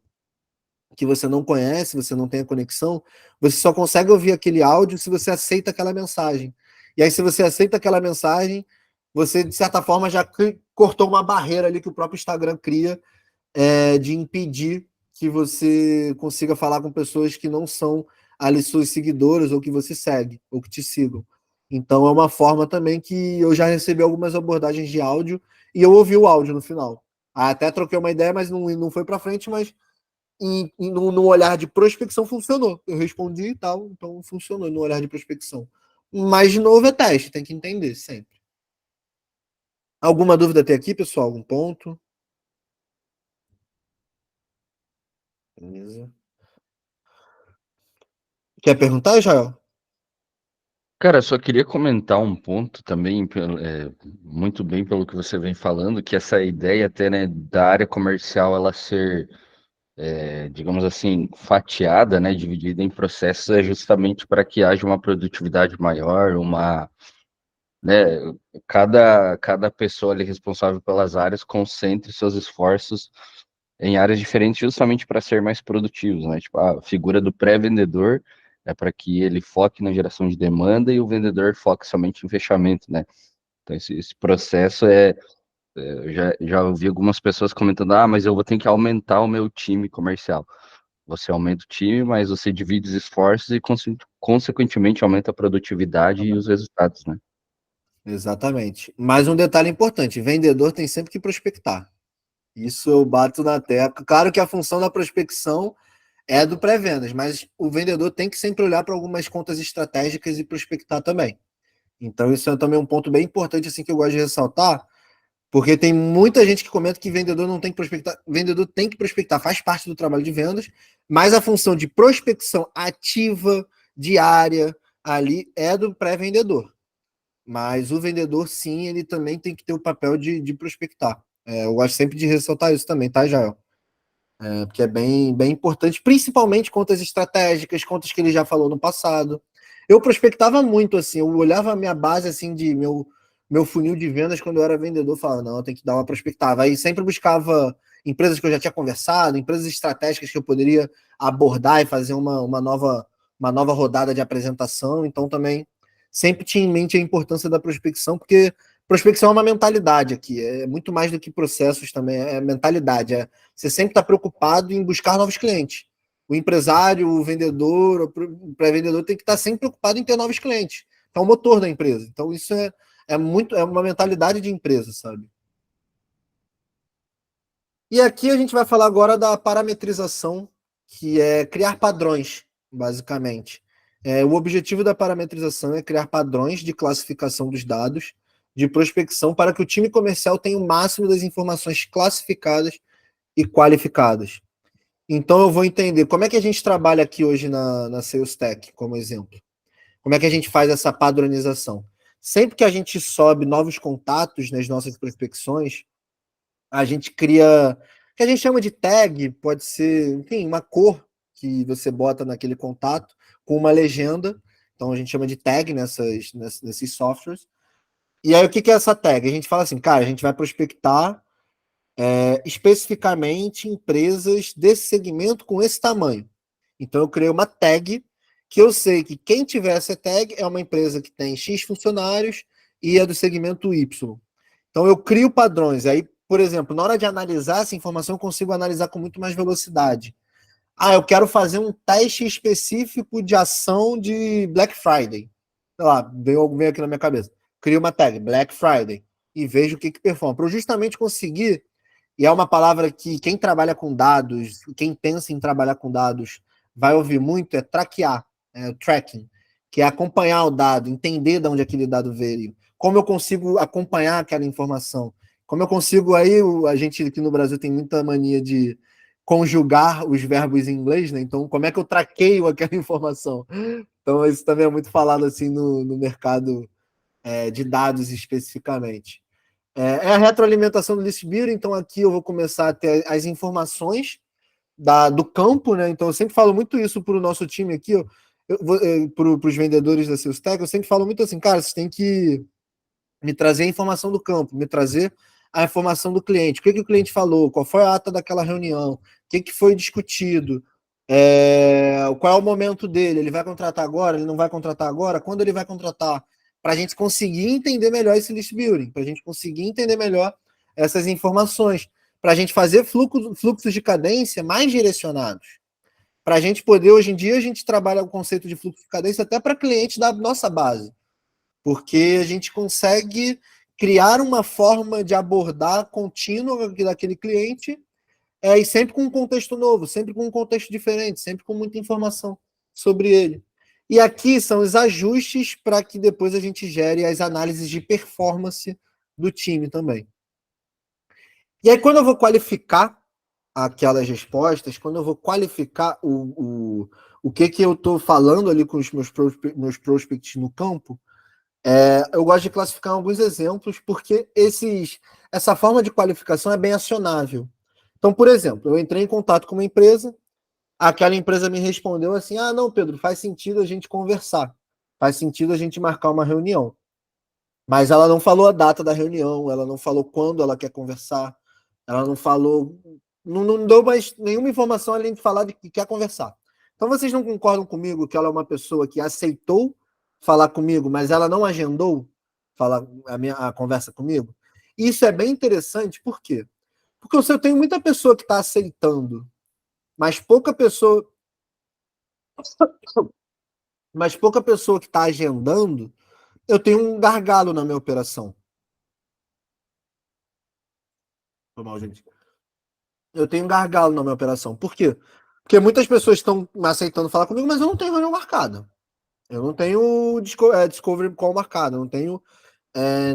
que você não conhece, você não tem a conexão, você só consegue ouvir aquele áudio se você aceita aquela mensagem. E aí, se você aceita aquela mensagem, você, de certa forma, já cortou uma barreira ali que o próprio Instagram cria, de impedir que você consiga falar com pessoas que não são ali suas seguidoras, ou que você segue, ou que te sigam. Então, é uma forma também que eu já recebi algumas abordagens de áudio e eu ouvi o áudio no final. Até troquei uma ideia, mas não foi para frente, mas no olhar de prospecção funcionou. Eu respondi e tal, então funcionou no olhar de prospecção. Mas, de novo, é teste, tem que entender sempre. Alguma dúvida até aqui, pessoal? Algum ponto? Beleza. Quer perguntar, Israel? Cara, só queria comentar um ponto também, muito bem pelo que você vem falando, que essa ideia até, né, da área comercial ela ser, digamos assim, fatiada, né, dividida em processos, é justamente para que haja uma produtividade maior, né, cada pessoa ali responsável pelas áreas concentre seus esforços em áreas diferentes justamente para ser mais produtivos, né? Tipo, a figura do pré-vendedor é para que ele foque na geração de demanda e o vendedor foque somente em fechamento, né? Então, esse processo eu já ouvi algumas pessoas comentando, mas eu vou ter que aumentar o meu time comercial. Você aumenta o time, mas você divide os esforços e, consequentemente, aumenta a produtividade e os resultados, né? Exatamente. Mais um detalhe importante: vendedor tem sempre que prospectar. Isso eu bato na tecla. Claro que a função da prospecção é do pré-vendas, mas o vendedor tem que sempre olhar para algumas contas estratégicas e prospectar também. Então, isso é também um ponto bem importante assim que eu gosto de ressaltar, porque tem muita gente que comenta que vendedor não tem que prospectar. Vendedor tem que prospectar, faz parte do trabalho de vendas, mas a função de prospecção ativa, diária, ali é do pré-vendedor. Mas o vendedor, sim, ele também tem que ter o papel de prospectar. Eu gosto sempre de ressaltar isso também, tá, Jael? Porque é bem importante, principalmente contas estratégicas, contas que ele já falou no passado. Eu prospectava muito, assim, eu olhava a minha base, assim, de meu funil de vendas quando eu era vendedor, falava, não, eu tenho que dar uma prospectada. Aí sempre buscava empresas que eu já tinha conversado, empresas estratégicas que eu poderia abordar e fazer uma nova rodada de apresentação. Então, também sempre tinha em mente a importância da prospecção, porque prospecção é uma mentalidade aqui, é muito mais do que processos também, é mentalidade, você sempre está preocupado em buscar novos clientes. O empresário, o vendedor, o pré-vendedor tem que estar sempre preocupado em ter novos clientes. É o motor da empresa. Então, isso é uma mentalidade de empresa, sabe? E aqui a gente vai falar agora da parametrização, que é criar padrões, basicamente. O objetivo da parametrização é criar padrões de classificação dos dados de prospecção para que o time comercial tenha o máximo das informações classificadas e qualificadas. Então eu vou entender como é que a gente trabalha aqui hoje na Sales Tech, como exemplo. Como é que a gente faz essa padronização? Sempre que a gente sobe novos contatos nas nossas prospecções, a gente cria o que a gente chama de tag, pode ser, enfim, uma cor que você bota naquele contato com uma legenda. Então a gente chama de tag nesses softwares. E aí o que é essa tag? A gente fala assim, cara, a gente vai prospectar especificamente empresas desse segmento com esse tamanho. Então eu criei uma tag que eu sei que quem tiver essa tag é uma empresa que tem X funcionários e é do segmento Y. Então eu crio padrões. Aí, por exemplo, na hora de analisar essa informação, eu consigo analisar com muito mais velocidade. eu quero fazer um teste específico de ação de Black Friday. Sei lá, veio aqui na minha cabeça. Crio uma tag, Black Friday, e vejo o que performa. Para eu justamente conseguir, e é uma palavra que quem trabalha com dados, quem pensa em trabalhar com dados, vai ouvir muito, é traquear, tracking, que é acompanhar o dado, entender de onde aquele dado veio, como eu consigo acompanhar aquela informação, como eu consigo, aí a gente aqui no Brasil tem muita mania de conjugar os verbos em inglês, né? Então, como é que eu traqueio aquela informação? Então, isso também é muito falado assim no mercado de dados especificamente. É a retroalimentação do list building, então aqui eu vou começar a ter as informações do campo, né? Então eu sempre falo muito isso para o nosso time aqui, para os vendedores da SalesTech, eu sempre falo muito assim, cara, vocês têm que me trazer a informação do campo, me trazer a informação do cliente, o que o cliente falou, qual foi a ata daquela reunião, o que foi discutido, qual é o momento dele, ele vai contratar agora, ele não vai contratar agora, quando ele vai contratar, para a gente conseguir entender melhor esse list building, para a gente conseguir entender melhor essas informações, para a gente fazer fluxos de cadência mais direcionados. Para a gente poder, hoje em dia, a gente trabalha o conceito de fluxo de cadência até para clientes da nossa base, porque a gente consegue criar uma forma de abordar contínua daquele cliente, e sempre com um contexto novo, sempre com um contexto diferente, sempre com muita informação sobre ele. E aqui são os ajustes para que depois a gente gere as análises de performance do time também. E aí, quando eu vou qualificar aquelas respostas, quando eu vou qualificar o que eu estou falando ali com os meus prospects no campo, eu gosto de classificar alguns exemplos, porque essa forma de qualificação é bem acionável. Então, por exemplo, eu entrei em contato com uma empresa, aquela empresa me respondeu assim, não, Pedro, faz sentido a gente conversar, faz sentido a gente marcar uma reunião. Mas ela não falou a data da reunião, ela não falou quando ela quer conversar, ela não falou, não deu mais nenhuma informação além de falar de que quer conversar. Então vocês não concordam comigo que ela é uma pessoa que aceitou falar comigo, mas ela não agendou a conversa comigo? Isso é bem interessante, por quê? Porque eu tenho muita pessoa que está aceitando, mas pouca pessoa que está agendando, eu tenho um gargalo na minha operação. Foi mal, gente. Eu tenho um gargalo na minha operação. Por quê? Porque muitas pessoas estão aceitando falar comigo, mas eu não tenho reunião marcada. Eu não tenho Discovery Call marcado, eu não tenho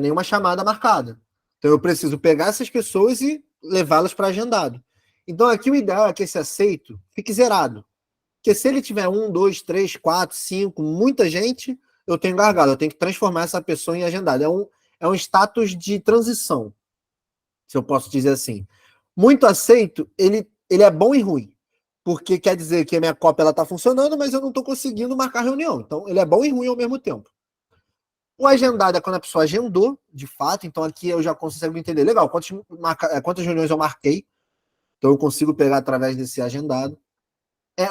nenhuma chamada marcada. Então eu preciso pegar essas pessoas e levá-las para agendado. Então aqui o ideal é que esse aceito fique zerado. Porque se ele tiver 1, 2, 3, 4, 5, muita gente, eu tenho gargalo. Eu tenho que transformar essa pessoa em agendado. É um status de transição, se eu posso dizer assim. Muito aceito, ele é bom e ruim. Porque quer dizer que a minha cópia está funcionando, mas eu não estou conseguindo marcar reunião. Então, ele é bom e ruim ao mesmo tempo. O agendado é quando a pessoa agendou, de fato. Então, aqui eu já consigo entender. Legal, quantas reuniões eu marquei. Então, eu consigo pegar através desse agendado.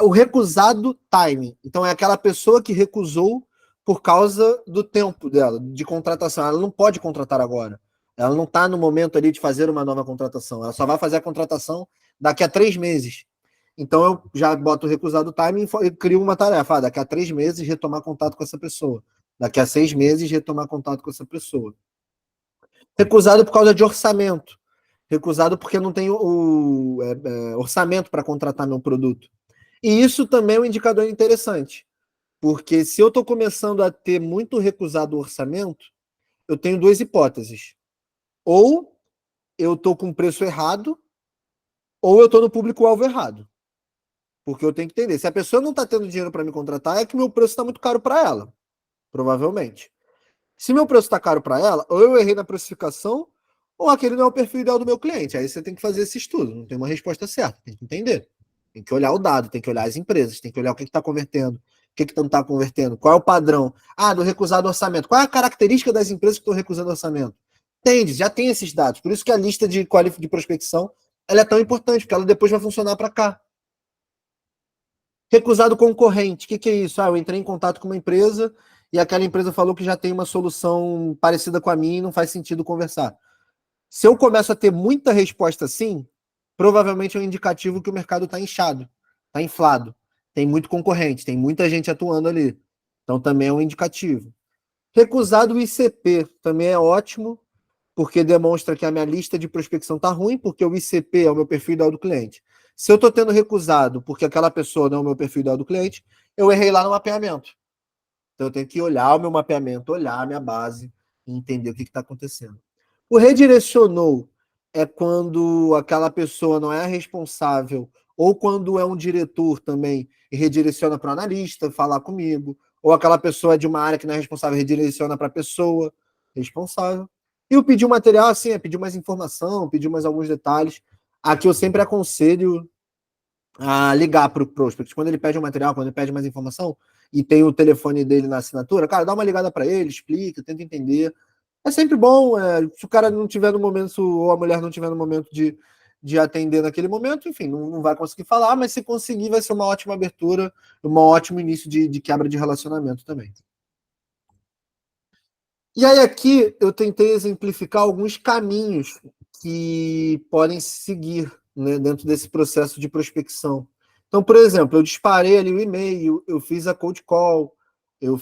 O recusado timing. Então, é aquela pessoa que recusou por causa do tempo dela, de contratação. Ela não pode contratar agora. Ela não está no momento ali de fazer uma nova contratação. Ela só vai fazer a contratação daqui a 3 meses. Então, eu já boto o recusado timing e crio uma tarefa. Daqui a 3 meses, retomar contato com essa pessoa. Daqui a 6 meses, retomar contato com essa pessoa. Recusado por causa de orçamento. Recusado porque não tem o orçamento para contratar meu produto. E isso também é um indicador interessante. Porque se eu estou começando a ter muito recusado o orçamento, eu tenho 2 hipóteses. Ou eu estou com o preço errado, ou eu estou no público-alvo errado. Porque eu tenho que entender. Se a pessoa não está tendo dinheiro para me contratar, é que meu preço está muito caro para ela. Provavelmente. Se meu preço está caro para ela, ou eu errei na precificação, ou aquele não é o perfil ideal do meu cliente. Aí você tem que fazer esse estudo. Não tem uma resposta certa. Tem que entender. Tem que olhar o dado, tem que olhar as empresas, tem que olhar o que está convertendo, o que não está convertendo, qual é o padrão. Do recusado orçamento. Qual é a característica das empresas que estão recusando orçamento? Já tem esses dados. Por isso que a lista de prospecção ela é tão importante, porque ela depois vai funcionar para cá. Recusado concorrente. O que é isso? Eu entrei em contato com uma empresa e aquela empresa falou que já tem uma solução parecida com a minha e não faz sentido conversar. Se eu começo a ter muita resposta assim, provavelmente é um indicativo que o mercado está inchado. Está inflado. Tem muito concorrente, tem muita gente atuando ali. Então também é um indicativo. Recusado o ICP também é ótimo, porque demonstra que a minha lista de prospecção está ruim, porque o ICP é o meu perfil ideal do cliente. Se eu estou tendo recusado porque aquela pessoa não é o meu perfil ideal do cliente, eu errei lá no mapeamento. Então eu tenho que olhar o meu mapeamento, olhar a minha base e entender o que está acontecendo. O redirecionou é quando aquela pessoa não é a responsável, ou quando é um diretor também e redireciona para o analista falar comigo, ou aquela pessoa é de uma área que não é responsável e redireciona para a pessoa responsável. E o pedir material, assim, é pedir mais informação, pedir mais alguns detalhes. Aqui eu sempre aconselho a ligar para o prospect. Quando ele pede um material, quando ele pede mais informação, e tem o telefone dele na assinatura, cara, dá uma ligada para ele, explica, tenta entender. É sempre bom, se o cara não tiver no momento, ou a mulher não tiver no momento de atender naquele momento, enfim, não vai conseguir falar, mas se conseguir, vai ser uma ótima abertura, um ótimo início de quebra de relacionamento também. E aí aqui eu tentei exemplificar alguns caminhos que podem seguir, né, dentro desse processo de prospecção. Então, por exemplo, eu disparei ali o e-mail, eu fiz a cold call, eu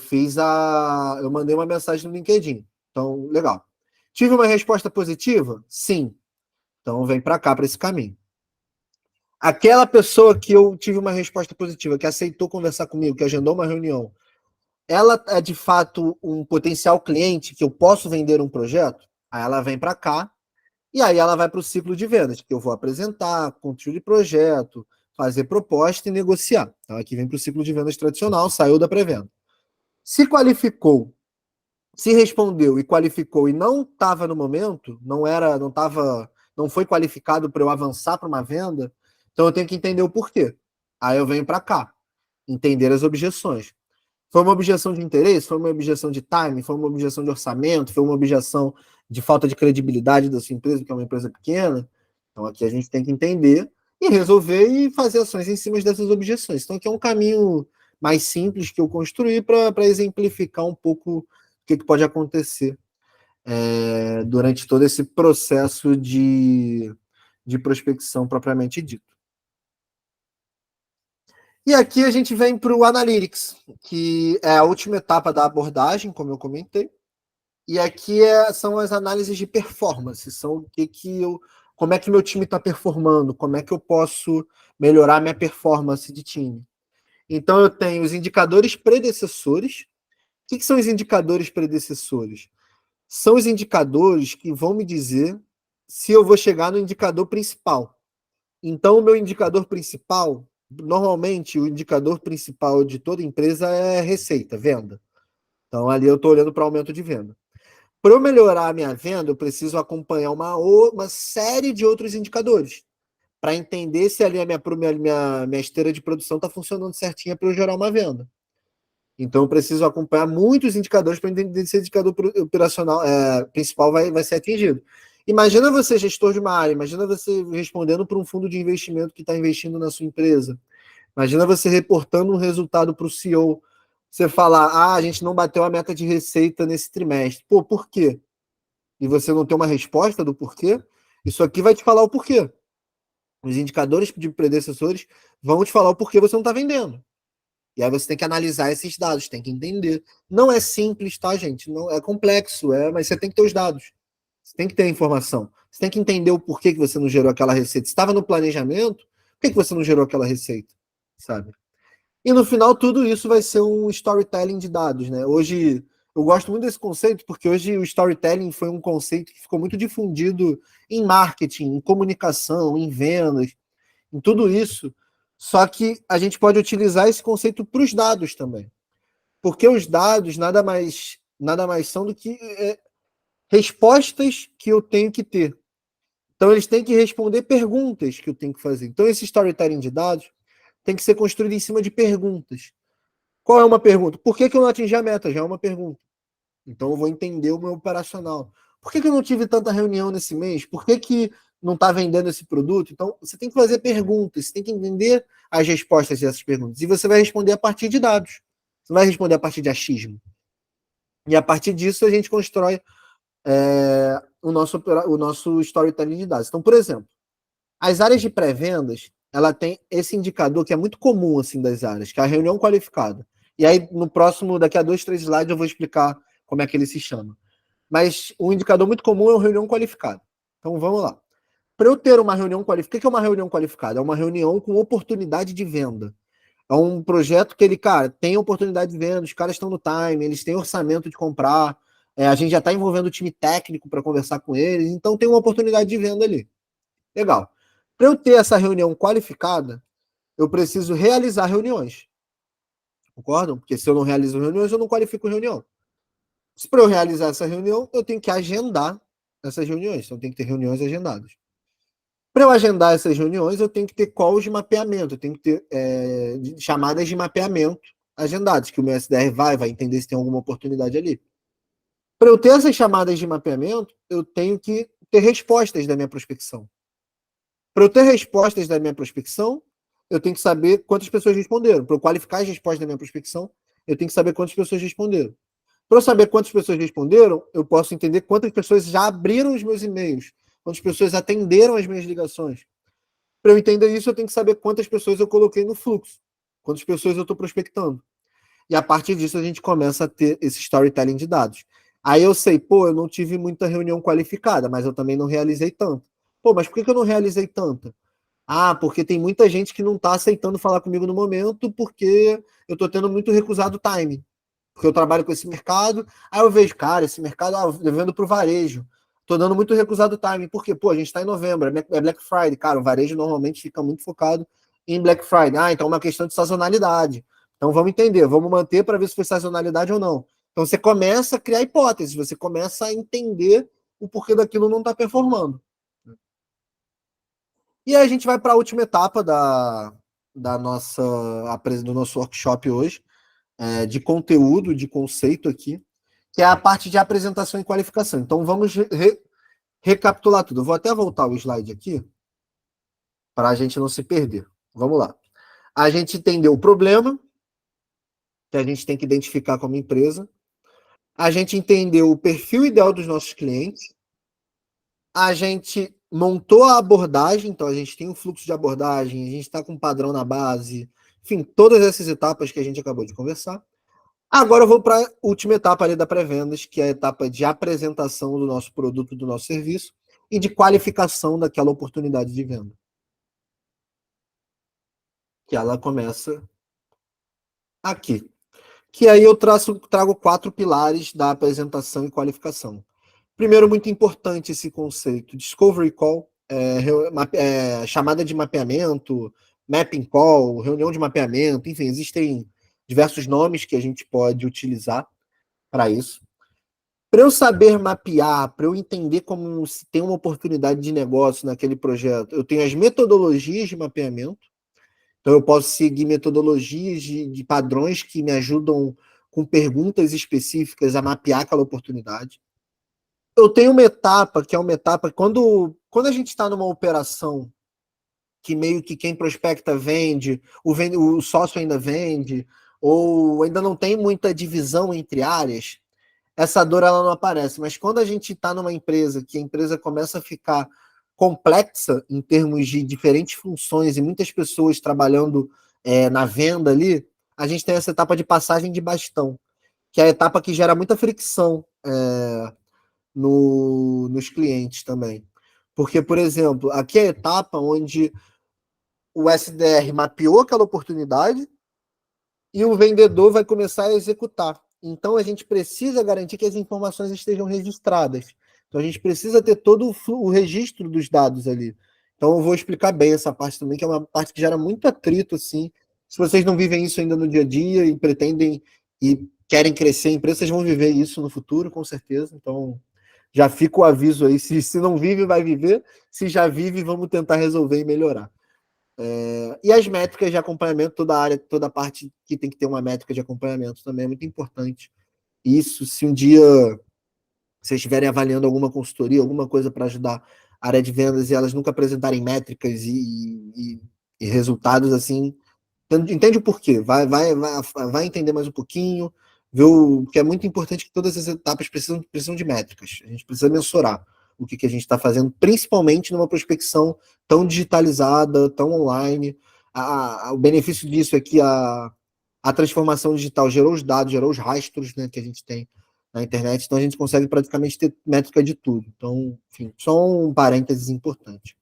mandei uma mensagem no LinkedIn. Então, legal. Tive uma resposta positiva? Sim. Então, vem para cá, para esse caminho. Aquela pessoa que eu tive uma resposta positiva, que aceitou conversar comigo, que agendou uma reunião, ela é de fato um potencial cliente que eu posso vender um projeto? Aí ela vem para cá e aí ela vai para o ciclo de vendas, que eu vou apresentar, conteúdo de projeto, fazer proposta e negociar. Então aqui vem para o ciclo de vendas tradicional, saiu da pré-venda. Se qualificou, se respondeu e qualificou e não estava no momento, não foi qualificado para eu avançar para uma venda, então eu tenho que entender o porquê. Aí eu venho para cá, entender as objeções. Foi uma objeção de interesse? Foi uma objeção de time? Foi uma objeção de orçamento? Foi uma objeção de falta de credibilidade da sua empresa, que é uma empresa pequena? Então aqui a gente tem que entender e resolver e fazer ações em cima dessas objeções. Então aqui é um caminho mais simples que eu construí para exemplificar um pouco o que pode acontecer durante todo esse processo de prospecção propriamente dito. E aqui a gente vem para o Analytics, que é a última etapa da abordagem, como eu comentei. E aqui são as análises de performance, são como é que meu time está performando, como é que eu posso melhorar minha performance de time. Então eu tenho os indicadores predecessores. O que são os indicadores predecessores? São os indicadores que vão me dizer se eu vou chegar no indicador principal. Então, o meu indicador principal, normalmente o indicador principal de toda empresa é receita, venda. Então, ali eu estou olhando para aumento de venda. Para eu melhorar a minha venda, eu preciso acompanhar uma série de outros indicadores para entender se ali a minha esteira de produção está funcionando certinha para eu gerar uma venda. Então, eu preciso acompanhar muitos indicadores para entender se o indicador operacional principal vai ser atingido. Imagina você, gestor de uma área, imagina você respondendo para um fundo de investimento que está investindo na sua empresa. Imagina você reportando um resultado para o CEO. Você falar, a gente não bateu a meta de receita nesse trimestre. Pô, por quê? E você não tem uma resposta do porquê? Isso aqui vai te falar o porquê. Os indicadores de predecessores vão te falar o porquê você não está vendendo. E aí você tem que analisar esses dados, tem que entender. Não é simples, tá, gente? Não é complexo, mas você tem que ter os dados. Você tem que ter a informação. Você tem que entender o porquê que você não gerou aquela receita. Se estava no planejamento, por que você não gerou aquela receita? Sabe? E no final, tudo isso vai ser um storytelling de dados, né? Hoje, eu gosto muito desse conceito, porque hoje o storytelling foi um conceito que ficou muito difundido em marketing, em comunicação, em vendas, em tudo isso. Só que a gente pode utilizar esse conceito para os dados também. Porque os dados nada mais são do que respostas que eu tenho que ter. Então, eles têm que responder perguntas que eu tenho que fazer. Então, esse storytelling de dados tem que ser construído em cima de perguntas. Qual é uma pergunta? Por que eu não atingi a meta? Já é uma pergunta. Então, eu vou entender o meu operacional. Por que eu não tive tanta reunião nesse mês? Por que não está vendendo esse produto? Então, você tem que fazer perguntas, você tem que entender as respostas dessas perguntas. E você vai responder a partir de dados. Você não vai responder a partir de achismo. E a partir disso, a gente constrói o nosso storytelling de dados. Então, por exemplo, as áreas de pré-vendas, ela tem esse indicador que é muito comum assim das áreas, que é a reunião qualificada. E aí, no próximo, daqui a 2, 3 slides, eu vou explicar como é que ele se chama. Mas um indicador muito comum é a reunião qualificada. Então, vamos lá. Para eu ter uma reunião qualificada, o que é uma reunião qualificada? É uma reunião com oportunidade de venda. É um projeto que ele, cara, tem oportunidade de venda, os caras estão no time, eles têm orçamento de comprar, a gente já está envolvendo o time técnico para conversar com eles, então tem uma oportunidade de venda ali. Legal. Para eu ter essa reunião qualificada, eu preciso realizar reuniões. Concordam? Porque se eu não realizo reuniões, eu não qualifico reunião. Para eu realizar essa reunião, eu tenho que agendar essas reuniões. Então, tem que ter reuniões agendadas. Para eu agendar essas reuniões, eu tenho que ter calls de mapeamento, eu tenho que ter chamadas de mapeamento agendadas, que o meu SDR vai entender se tem alguma oportunidade ali. Para eu ter essas chamadas de mapeamento, eu tenho que ter respostas da minha prospecção. Para eu ter respostas da minha prospecção, eu tenho que saber quantas pessoas responderam. Para eu qualificar as respostas da minha prospecção, eu tenho que saber quantas pessoas responderam. Para eu saber quantas pessoas responderam, eu posso entender quantas pessoas já abriram os meus e-mails, quantas pessoas atenderam as minhas ligações. Para eu entender isso, eu tenho que saber quantas pessoas eu coloquei no fluxo, quantas pessoas eu estou prospectando. E a partir disso, a gente começa a ter esse storytelling de dados. Aí eu sei, eu não tive muita reunião qualificada, mas eu também não realizei tanto. Mas por que eu não realizei tanta? Porque tem muita gente que não está aceitando falar comigo no momento porque eu estou tendo muito recusado time. Porque eu trabalho com esse mercado, aí eu vejo, cara, esse mercado, eu vendo para o varejo. Tô dando muito recusado time, porque, a gente está em novembro, é Black Friday. Cara, o varejo normalmente fica muito focado em Black Friday. Então é uma questão de sazonalidade. Então vamos entender, vamos manter para ver se foi sazonalidade ou não. Então você começa a criar hipóteses, você começa a entender o porquê daquilo não está performando. E aí a gente vai para a última etapa do nosso workshop hoje, de conteúdo, de conceito aqui, que é a parte de apresentação e qualificação. Então vamos recapitular tudo. Eu vou até voltar o slide aqui, para a gente não se perder. Vamos lá. A gente entendeu o problema, que a gente tem que identificar como empresa. A gente entendeu o perfil ideal dos nossos clientes. A gente montou a abordagem, então a gente tem um fluxo de abordagem, a gente está com um padrão na base, enfim, todas essas etapas que a gente acabou de conversar. Agora eu vou para a última etapa ali da pré-vendas, que é a etapa de apresentação do nosso produto, do nosso serviço e de qualificação daquela oportunidade de venda. Que ela começa aqui. Que aí eu trago 4 pilares da apresentação e qualificação. Primeiro, muito importante esse conceito, Discovery Call, chamada de mapeamento, Mapping Call, reunião de mapeamento, enfim, existem diversos nomes que a gente pode utilizar para isso. Para eu saber mapear, para eu entender como se tem uma oportunidade de negócio naquele projeto, eu tenho as metodologias de mapeamento, então eu posso seguir metodologias de padrões que me ajudam com perguntas específicas a mapear aquela oportunidade. Eu tenho uma etapa, que é uma etapa, quando a gente está numa operação que meio que quem prospecta vende, o sócio ainda vende, ou ainda não tem muita divisão entre áreas, essa dor ela não aparece. Mas quando a gente está numa empresa, que a empresa começa a ficar complexa em termos de diferentes funções e muitas pessoas trabalhando na venda ali, a gente tem essa etapa de passagem de bastão, que é a etapa que gera muita fricção nos clientes também. Porque, por exemplo, aqui é a etapa onde o SDR mapeou aquela oportunidade e o vendedor vai começar a executar. Então, a gente precisa garantir que as informações estejam registradas. Então, a gente precisa ter todo o registro dos dados ali. Então, eu vou explicar bem essa parte também, que é uma parte que gera muito atrito, assim. Se vocês não vivem isso ainda no dia a dia e pretendem e querem crescer em empresa, vocês vão viver isso no futuro, com certeza. Então, já fica o aviso aí. Se não vive, vai viver. Se já vive, vamos tentar resolver e melhorar. E as métricas de acompanhamento, toda a parte que tem que ter uma métrica de acompanhamento também é muito importante. Isso, se um dia vocês estiverem avaliando alguma consultoria, alguma coisa para ajudar a área de vendas e elas nunca apresentarem métricas e resultados assim, entende o porquê, vai entender mais um pouquinho, que é muito importante que todas as etapas precisam de métricas, a gente precisa mensurar. o que a gente está fazendo, principalmente numa prospecção tão digitalizada, tão online. O benefício disso é que a transformação digital gerou os dados, gerou os rastros, né, que a gente tem na internet, então a gente consegue praticamente ter métrica de tudo. Então, enfim, só um parênteses importante.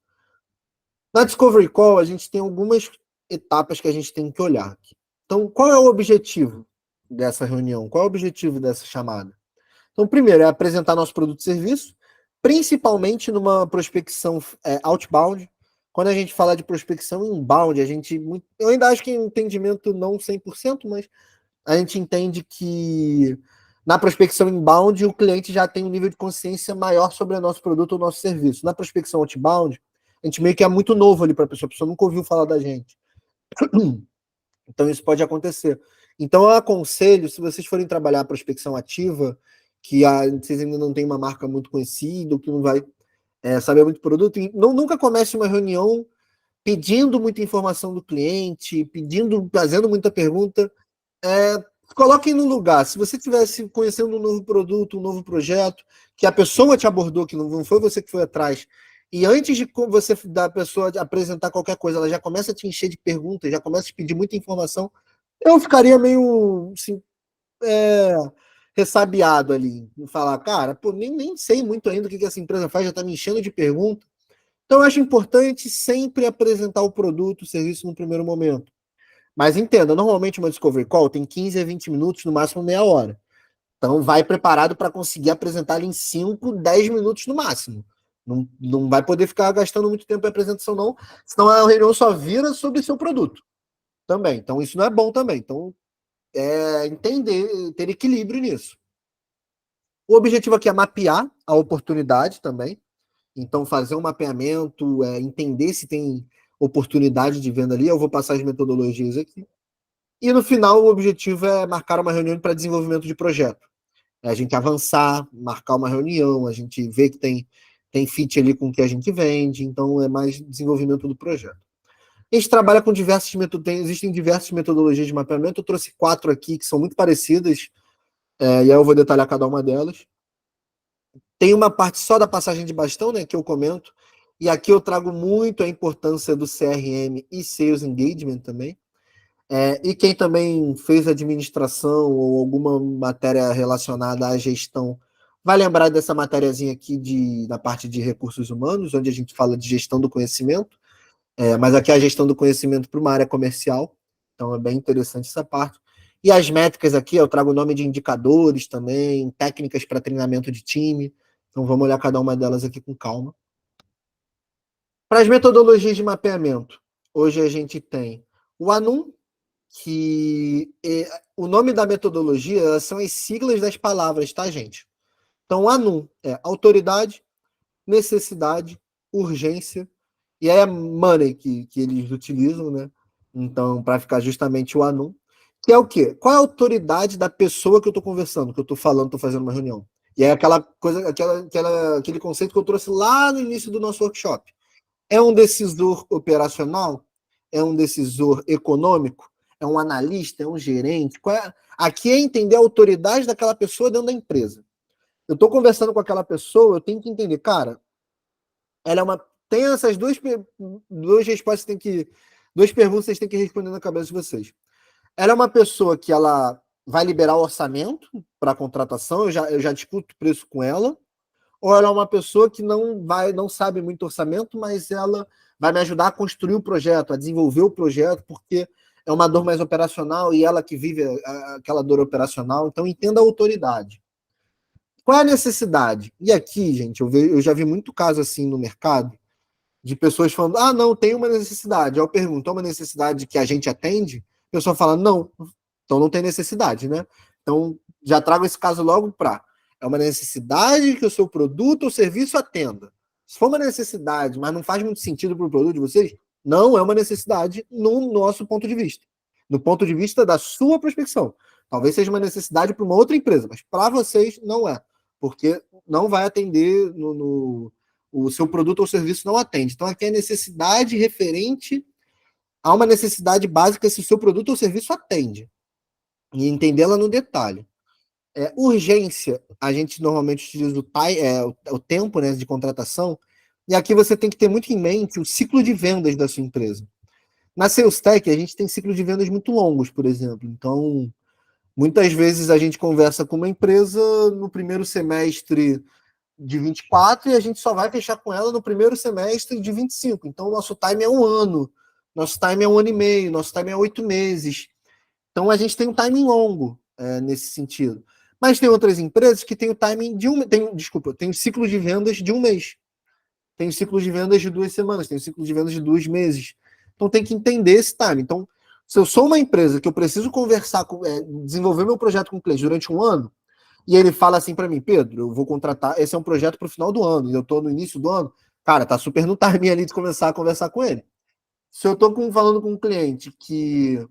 Na Discovery Call, a gente tem algumas etapas que a gente tem que olhar aqui. Então, qual é o objetivo dessa reunião? Qual é o objetivo dessa chamada? Então, primeiro, é apresentar nosso produto e serviço, principalmente numa prospecção outbound. Quando a gente fala de prospecção inbound, eu ainda acho que é um entendimento não 100%, mas a gente entende que na prospecção inbound o cliente já tem um nível de consciência maior sobre o nosso produto ou nosso serviço. Na prospecção outbound, a gente meio que é muito novo ali para a pessoa nunca ouviu falar da gente. Então isso pode acontecer. Então eu aconselho, se vocês forem trabalhar a prospecção ativa, que vocês ainda não têm uma marca muito conhecida, que não vai saber muito do produto, nunca comece uma reunião pedindo muita informação do cliente, fazendo muita pergunta. Coloquem no lugar. Se você estivesse conhecendo um novo produto, um novo projeto, que a pessoa te abordou, que não foi você que foi atrás, e antes de você da pessoa apresentar qualquer coisa, ela já começa a te encher de perguntas, já começa a te pedir muita informação, eu ficaria meio assim, ressabiado ali, em falar, cara, pô, nem sei muito ainda o que essa empresa faz, já está me enchendo de perguntas. Então, eu acho importante sempre apresentar o produto, o serviço no primeiro momento. Mas entenda, normalmente uma Discovery Call tem 15 a 20 minutos, no máximo meia hora. Então, vai preparado para conseguir apresentar em 5, 10 minutos no máximo. Não vai poder ficar gastando muito tempo em apresentação, não, senão a reunião só vira sobre seu produto também. Então, isso não é bom também. Então, entender, ter equilíbrio nisso. O objetivo aqui é mapear a oportunidade também. Então, fazer um mapeamento, entender se tem oportunidade de venda ali. Eu vou passar as metodologias aqui. E no final, o objetivo é marcar uma reunião para desenvolvimento de projeto. A gente avançar, marcar uma reunião, a gente ver que tem fit ali com o que a gente vende. Então, é mais desenvolvimento do projeto. A gente trabalha com diversos métodos, existem diversas metodologias de mapeamento. Eu trouxe 4 aqui que são muito parecidas, e aí eu vou detalhar cada uma delas. Tem uma parte só da passagem de bastão, né, que eu comento, e aqui eu trago muito a importância do CRM e Sales Engagement também. E quem também fez administração ou alguma matéria relacionada à gestão vai lembrar dessa matériazinha aqui da parte de recursos humanos, onde a gente fala de gestão do conhecimento, mas aqui é a gestão do conhecimento para uma área comercial, então é bem interessante essa parte. E as métricas aqui, eu trago o nome de indicadores também, técnicas para treinamento de time, então vamos olhar cada uma delas aqui com calma. Para as metodologias de mapeamento, hoje a gente tem o ANUM, que o nome da metodologia são as siglas das palavras, tá, gente? Então, ANUM é autoridade, necessidade, urgência, e é money que eles utilizam, né? Então, para ficar justamente o ANUM, que é o quê? Qual é a autoridade da pessoa que eu estou conversando, que eu estou falando, estou fazendo uma reunião? E é aquela coisa, aquele conceito que eu trouxe lá no início do nosso workshop. É um decisor operacional? É um decisor econômico? É um analista? É um gerente? Aqui é entender a autoridade daquela pessoa dentro da empresa. Eu estou conversando com aquela pessoa, eu tenho que entender, cara, ela é uma. Tem essas duas respostas, duas perguntas que vocês têm que responder na cabeça de vocês. Ela é uma pessoa que ela vai liberar o orçamento para a contratação, eu já discuto o preço com ela, ou ela é uma pessoa que não sabe muito orçamento, mas ela vai me ajudar a construir o projeto, a desenvolver o projeto, porque é uma dor mais operacional e ela que vive aquela dor operacional. Então, entenda a autoridade. Qual é a necessidade? E aqui, gente, eu já vi muito caso assim no mercado, de pessoas falando, não, tem uma necessidade. Eu pergunto, é uma necessidade que a gente atende? A pessoa fala, não, então não tem necessidade, né? Então, já trago esse caso logo para. É uma necessidade que o seu produto ou serviço atenda. Se for uma necessidade, mas não faz muito sentido para o produto de vocês, não é uma necessidade no nosso ponto de vista. No ponto de vista da sua prospecção. Talvez seja uma necessidade para uma outra empresa, mas para vocês não é. Porque não vai atender o seu produto ou serviço não atende. Então, aqui é necessidade referente a uma necessidade básica se o seu produto ou serviço atende. E entendê-la no detalhe. Urgência, a gente normalmente utiliza o tempo, né, de contratação, e aqui você tem que ter muito em mente o ciclo de vendas da sua empresa. Na Sales Tech, a gente tem ciclo de vendas muito longos, por exemplo. Então, muitas vezes a gente conversa com uma empresa no primeiro semestre de 24 e a gente só vai fechar com ela no primeiro semestre de 25. Então, o nosso time é um ano, nosso time é um ano e meio, nosso time é 8 meses. Então, a gente tem um timing longo nesse sentido. Mas tem outras empresas que têm o timing de tem o ciclo de vendas de um mês. Tem o ciclo de vendas de 2 semanas, tem o ciclo de vendas de 2 meses. Então, tem que entender esse timing. Então, se eu sou uma empresa que eu preciso conversar, desenvolver meu projeto com o cliente durante um ano, e ele fala assim para mim, Pedro, eu vou contratar, esse é um projeto para o final do ano, e eu estou no início do ano, cara, tá super no timing ali de começar a conversar com ele. Se eu estou falando com um cliente que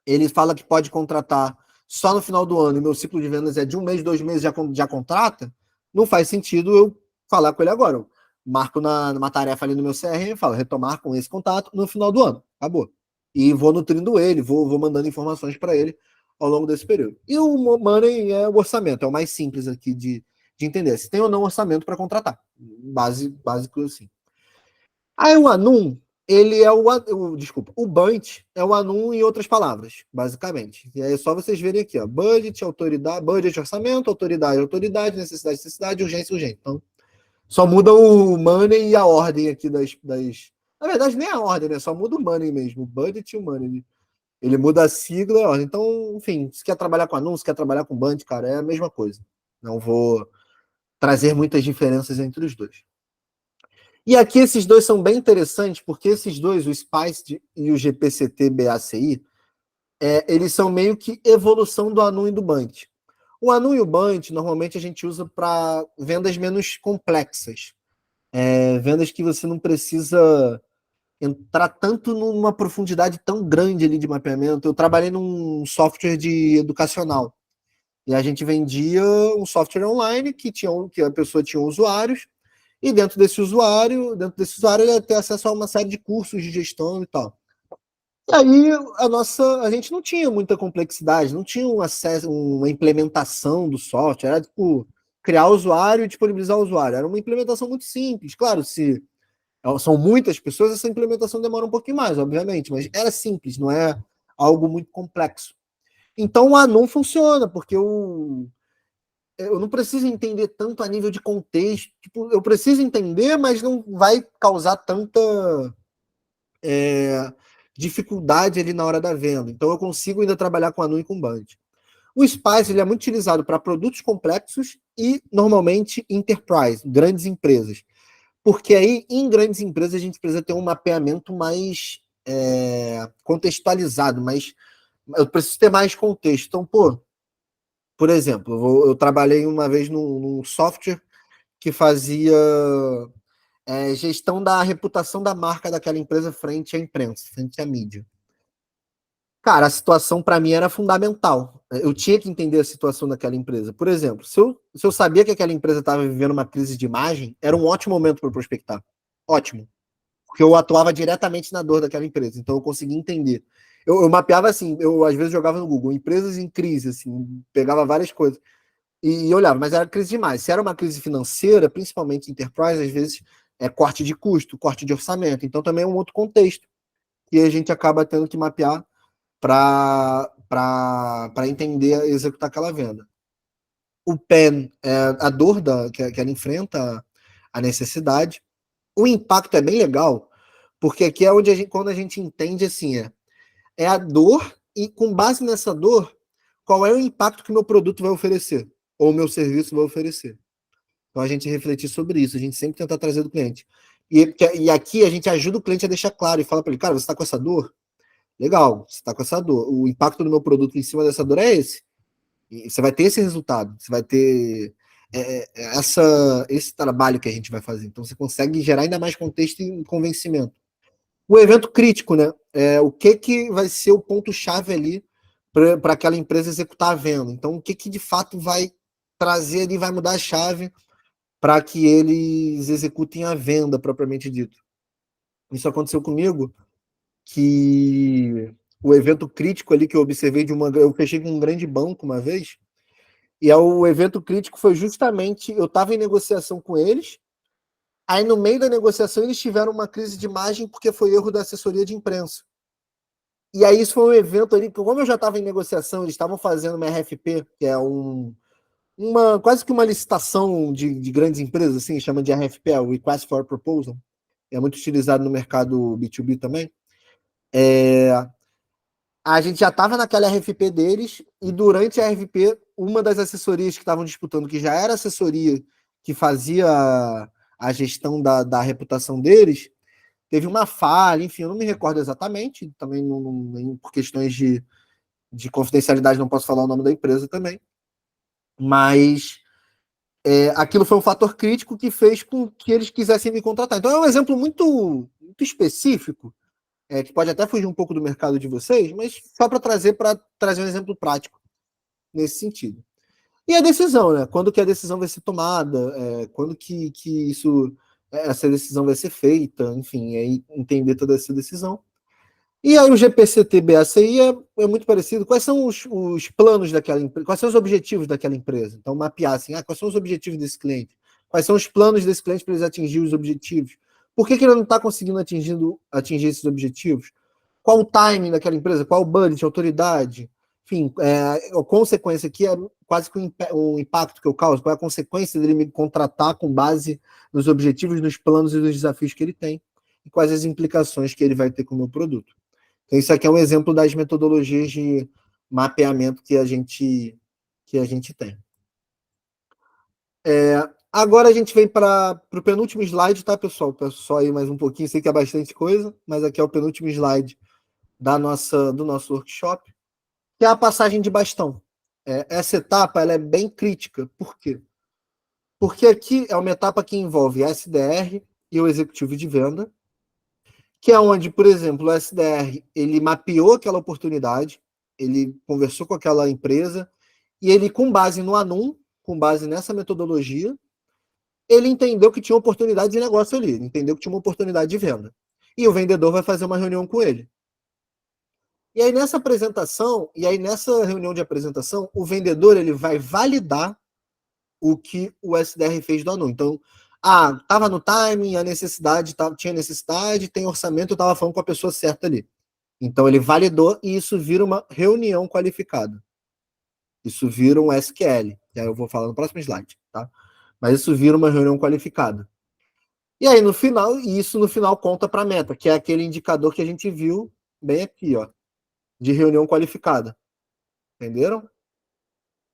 ele fala que pode contratar só no final do ano, e meu ciclo de vendas é de 1 mês, 2 meses, já contrata, não faz sentido eu falar com ele agora. Eu marco numa tarefa ali no meu CRM, falo, retomar com esse contato no final do ano. Acabou. E vou nutrindo ele, vou mandando informações para ele ao longo desse período. E o money é o orçamento, é o mais simples aqui de entender. Se tem ou não orçamento para contratar. Básico assim. Aí o Anum, ele é o Bunch é o Anum em outras palavras, basicamente. E aí é só vocês verem aqui, ó, budget, autoridade, budget, orçamento, autoridade, necessidade, urgência. Então, só muda o money e a ordem aqui das... Na verdade, nem a ordem, né? Só muda o money mesmo, o budget e o money. Ele muda a sigla e a ordem. Então, enfim, se quer trabalhar com Anum, se quer trabalhar com Bunch, cara, é a mesma coisa. Não vou trazer muitas diferenças entre os dois. E aqui esses dois são bem interessantes, porque esses dois, o Spice e o GPCT-BACI, eles são meio que evolução do Anum e do Bunch. O Anum e o Bunch, normalmente a gente usa para vendas menos complexas. Vendas que você não precisa entrar tanto numa profundidade tão grande ali de mapeamento. Eu trabalhei num software de educacional. E a gente vendia um software online que a pessoa tinha usuários, e dentro desse usuário ele ia ter acesso a uma série de cursos de gestão e tal. E aí a gente não tinha muita complexidade, não tinha um acesso, uma implementação do software, era tipo criar o usuário e disponibilizar o usuário. Era uma implementação muito simples. Claro, se são muitas pessoas, essa implementação demora um pouquinho mais, obviamente, mas era simples, não é algo muito complexo. Então o Anum funciona, porque eu não preciso entender tanto a nível de contexto. Tipo, eu preciso entender, mas não vai causar tanta dificuldade ali na hora da venda. Então eu consigo ainda trabalhar com Anum e com Band. O Spice ele é muito utilizado para produtos complexos e normalmente enterprise, grandes empresas. Porque aí, em grandes empresas, a gente precisa ter um mapeamento mais contextualizado, mas eu preciso ter mais contexto. Então, por exemplo, eu trabalhei uma vez num software que fazia gestão da reputação da marca daquela empresa frente à imprensa, frente à mídia. Cara, a situação para mim era fundamental. Eu tinha que entender a situação daquela empresa. Por exemplo, se eu sabia que aquela empresa estava vivendo uma crise de imagem, era um ótimo momento para prospectar. Ótimo. Porque eu atuava diretamente na dor daquela empresa, então eu conseguia entender. Eu mapeava assim, eu às vezes jogava no Google, empresas em crise, assim, pegava várias coisas e olhava, mas era crise demais. Se era uma crise financeira, principalmente enterprise, às vezes é corte de custo, corte de orçamento, então também é um outro contexto que a gente acaba tendo que mapear para entender, executar aquela venda. O PEN é a dor que ela enfrenta, a necessidade. O impacto é bem legal, porque aqui é onde quando a gente entende assim, é a dor, e com base nessa dor, qual é o impacto que o meu produto vai oferecer, ou o meu serviço vai oferecer. Então a gente refletir sobre isso, a gente sempre tentar trazer do cliente. E aqui a gente ajuda o cliente a deixar claro e fala para ele, cara, você está com essa dor? Legal, você está com essa dor. O impacto do meu produto em cima dessa dor é esse. E você vai ter esse resultado, você vai ter esse trabalho que a gente vai fazer. Então você consegue gerar ainda mais contexto e convencimento. O evento crítico, né? O que vai ser o ponto-chave ali para aquela empresa executar a venda. Então, o que de fato vai trazer ali, vai mudar a chave para que eles executem a venda propriamente dito. Isso aconteceu comigo, que o evento crítico ali que eu observei eu fechei com um grande banco uma vez, E o evento crítico foi justamente, eu estava em negociação com eles, aí no meio da negociação eles tiveram uma crise de imagem porque foi erro da assessoria de imprensa. E aí isso foi um evento ali, que como eu já estava em negociação, eles estavam fazendo uma RFP, que é quase que uma licitação de grandes empresas, assim, chama de RFP, o Request for Proposal, é muito utilizado no mercado B2B também. A gente já estava naquela RFP deles, e durante a RFP, uma das assessorias que estavam disputando, que já era assessoria que fazia a gestão da reputação deles, teve uma falha, enfim, eu não me recordo exatamente, também por questões de confidencialidade não posso falar o nome da empresa também, mas aquilo foi um fator crítico que fez com que eles quisessem me contratar. Então é um exemplo muito, muito específico, que pode até fugir um pouco do mercado de vocês, mas só para trazer um exemplo prático nesse sentido. E a decisão, né? Quando que a decisão vai ser tomada, quando que essa decisão vai ser feita, enfim, aí entender toda essa decisão. E aí o GPCT-BACI é muito parecido. Quais são os planos daquela empresa? Quais são os objetivos daquela empresa? Então, mapear assim, quais são os objetivos desse cliente? Quais são os planos desse cliente para eles atingir os objetivos? Por que ele não está conseguindo atingir esses objetivos? Qual o timing daquela empresa? Qual o budget, a autoridade? Enfim, a consequência aqui é quase que o impacto que eu causo. Qual é a consequência dele me contratar com base nos objetivos, nos planos e nos desafios que ele tem? E quais as implicações que ele vai ter com o meu produto? Então, isso aqui é um exemplo das metodologias de mapeamento que a gente tem. Agora a gente vem para o penúltimo slide, tá, pessoal? Só aí mais um pouquinho, sei que é bastante coisa, mas aqui é o penúltimo slide do nosso workshop, que é a passagem de bastão. Essa etapa ela é bem crítica. Por quê? Porque aqui é uma etapa que envolve a SDR e o executivo de venda, que é onde, por exemplo, o SDR ele mapeou aquela oportunidade, ele conversou com aquela empresa, e ele, com base no ANUM, com base nessa metodologia, ele entendeu que tinha uma oportunidade de negócio ali, entendeu que tinha uma oportunidade de venda. E o vendedor vai fazer uma reunião com ele. E aí nessa reunião de apresentação, o vendedor ele vai validar o que o SDR fez do ANUM. Então, estava no timing, tinha necessidade, tem orçamento, eu estava falando com a pessoa certa ali. Então ele validou e isso vira uma reunião qualificada. Isso vira um SQL. E aí eu vou falar no próximo slide, tá? Mas isso vira uma reunião qualificada. E aí isso no final conta para a meta, que é aquele indicador que a gente viu bem aqui, ó, de reunião qualificada. Entenderam?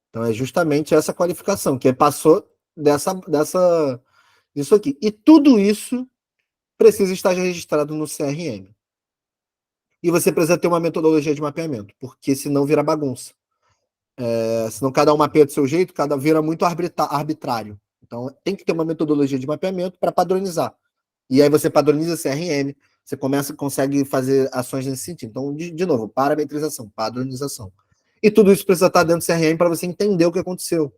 Então é justamente essa qualificação, que passou disso aqui. E tudo isso precisa estar registrado no CRM. E você precisa ter uma metodologia de mapeamento, porque senão vira bagunça. Senão cada um mapeia do seu jeito, cada vira muito arbitrário. Então tem que ter uma metodologia de mapeamento para padronizar. E aí você padroniza CRM, você consegue fazer ações nesse sentido. Então, de novo, parametrização, padronização. E tudo isso precisa estar dentro do CRM para você entender o que aconteceu.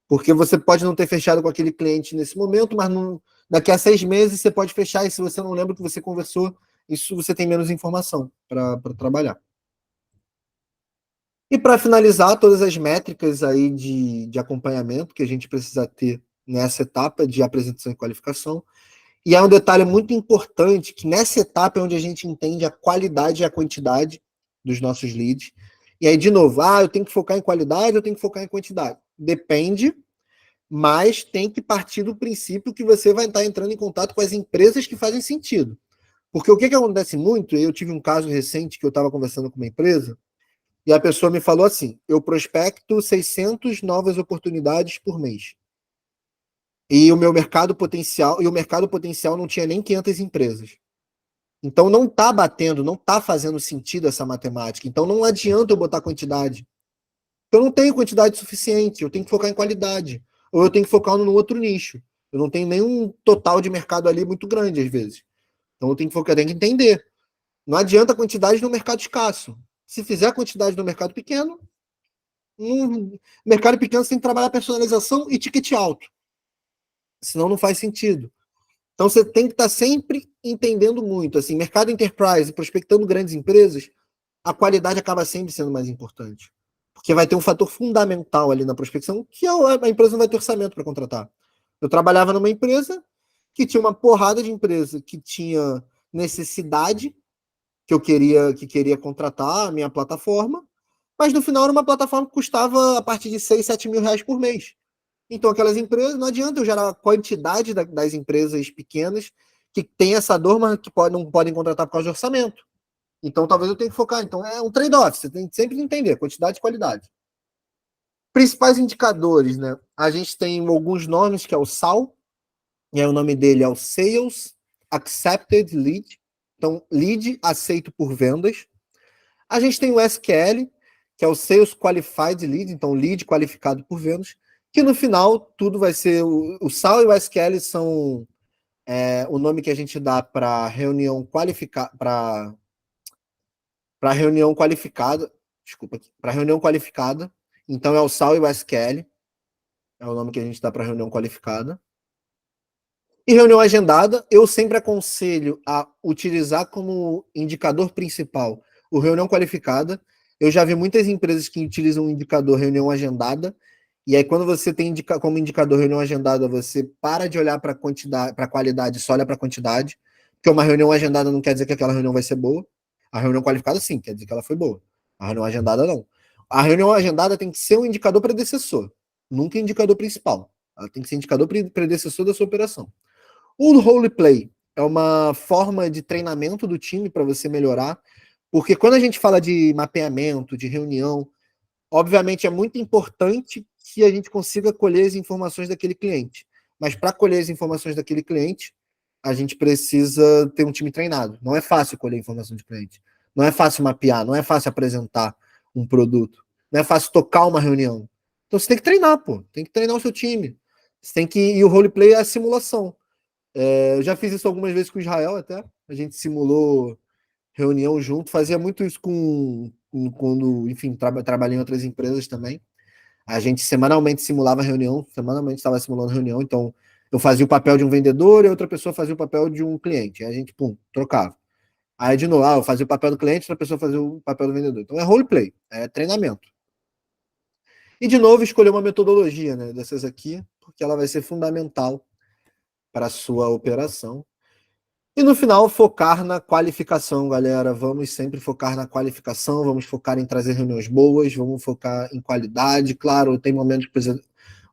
Porque você pode não ter fechado com aquele cliente nesse momento, mas daqui a 6 meses você pode fechar, e se você não lembra o que você conversou, isso você tem menos informação para trabalhar. E para finalizar, todas as métricas aí de acompanhamento que a gente precisa ter nessa etapa de apresentação e qualificação. E é um detalhe muito importante, que nessa etapa é onde a gente entende a qualidade e a quantidade dos nossos leads. E aí, de novo, eu tenho que focar em qualidade, eu tenho que focar em quantidade. Depende, mas tem que partir do princípio que você vai estar entrando em contato com as empresas que fazem sentido. Porque o que acontece muito, eu tive um caso recente que eu estava conversando com uma empresa, e a pessoa me falou assim, eu prospecto 600 novas oportunidades por mês. E o mercado potencial não tinha nem 500 empresas. Então não está batendo, não está fazendo sentido essa matemática. Então não adianta eu botar quantidade. Eu não tenho quantidade suficiente, eu tenho que focar em qualidade. Ou eu tenho que focar no outro nicho. Eu não tenho nenhum total de mercado ali muito grande, às vezes. Então eu tenho que entender. Não adianta a quantidade no mercado escasso. Se fizer a quantidade no mercado pequeno, no mercado pequeno você tem que trabalhar personalização e ticket alto. Senão não faz sentido. Então você tem que estar sempre entendendo muito. Assim, mercado enterprise, prospectando grandes empresas, a qualidade acaba sempre sendo mais importante. Porque vai ter um fator fundamental ali na prospecção, que a empresa não vai ter orçamento para contratar. Eu trabalhava numa empresa que tinha uma porrada de empresa que tinha necessidade, que queria contratar a minha plataforma, mas no final era uma plataforma que custava a partir de 6, 7 mil reais por mês. Então, aquelas empresas, não adianta eu gerar a quantidade das empresas pequenas que têm essa dor, mas que não podem contratar por causa de orçamento. Então, talvez eu tenha que focar. Então, é um trade-off, você tem que sempre entender quantidade e qualidade. Principais indicadores, né? A gente tem alguns nomes, que é o SAL, e aí o nome dele é o Sales Accepted Lead. Então, lead aceito por vendas. A gente tem o SQL, que é o Sales Qualified Lead, então lead qualificado por vendas, que no final tudo vai ser o SAL e o SQL são o nome que a gente dá para reunião qualificada, para reunião qualificada, desculpa, para reunião qualificada. Então é o SAL e o SQL, é o nome que a gente dá para reunião qualificada. E reunião agendada, eu sempre aconselho a utilizar como indicador principal o reunião qualificada. Eu já vi muitas empresas que utilizam o indicador reunião agendada, e aí quando você tem como indicador reunião agendada, você para de olhar para quantidade, para qualidade, só olha para quantidade, porque uma reunião agendada não quer dizer que aquela reunião vai ser boa. A reunião qualificada sim, quer dizer que ela foi boa. A reunião agendada não. A reunião agendada tem que ser um indicador predecessor, nunca indicador principal. Ela tem que ser indicador predecessor da sua operação. O roleplay é uma forma de treinamento do time para você melhorar, porque quando a gente fala de mapeamento, de reunião, obviamente é muito importante que a gente consiga colher as informações daquele cliente. Mas para colher as informações daquele cliente, a gente precisa ter um time treinado. Não é fácil colher informação de cliente. Não é fácil mapear, não é fácil apresentar um produto. Não é fácil tocar uma reunião. Então você tem que treinar, pô. Tem que treinar o seu time. Você tem que. E o roleplay é a simulação. Eu já fiz isso algumas vezes com o Israel até. A gente simulou reunião junto, fazia muito isso quando, enfim, trabalhei em outras empresas também. A gente semanalmente simulava reunião, semanalmente estava simulando reunião, então eu fazia o papel de um vendedor e outra pessoa fazia o papel de um cliente. Aí a gente, pum, trocava. Aí de novo, eu fazia o papel do cliente, outra pessoa fazia o papel do vendedor. Então é roleplay, é treinamento. E de novo, escolher uma metodologia, né, dessas aqui, porque ela vai ser fundamental para a sua operação. E no final, focar na qualificação, galera. Vamos sempre focar na qualificação, vamos focar em trazer reuniões boas, vamos focar em qualidade. Claro, tem momentos que precisa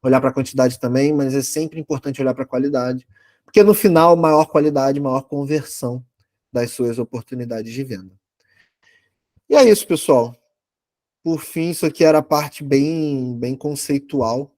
olhar para a quantidade também, mas é sempre importante olhar para a qualidade, porque no final, maior qualidade, maior conversão das suas oportunidades de venda. E é isso, pessoal. Por fim, isso aqui era a parte bem conceitual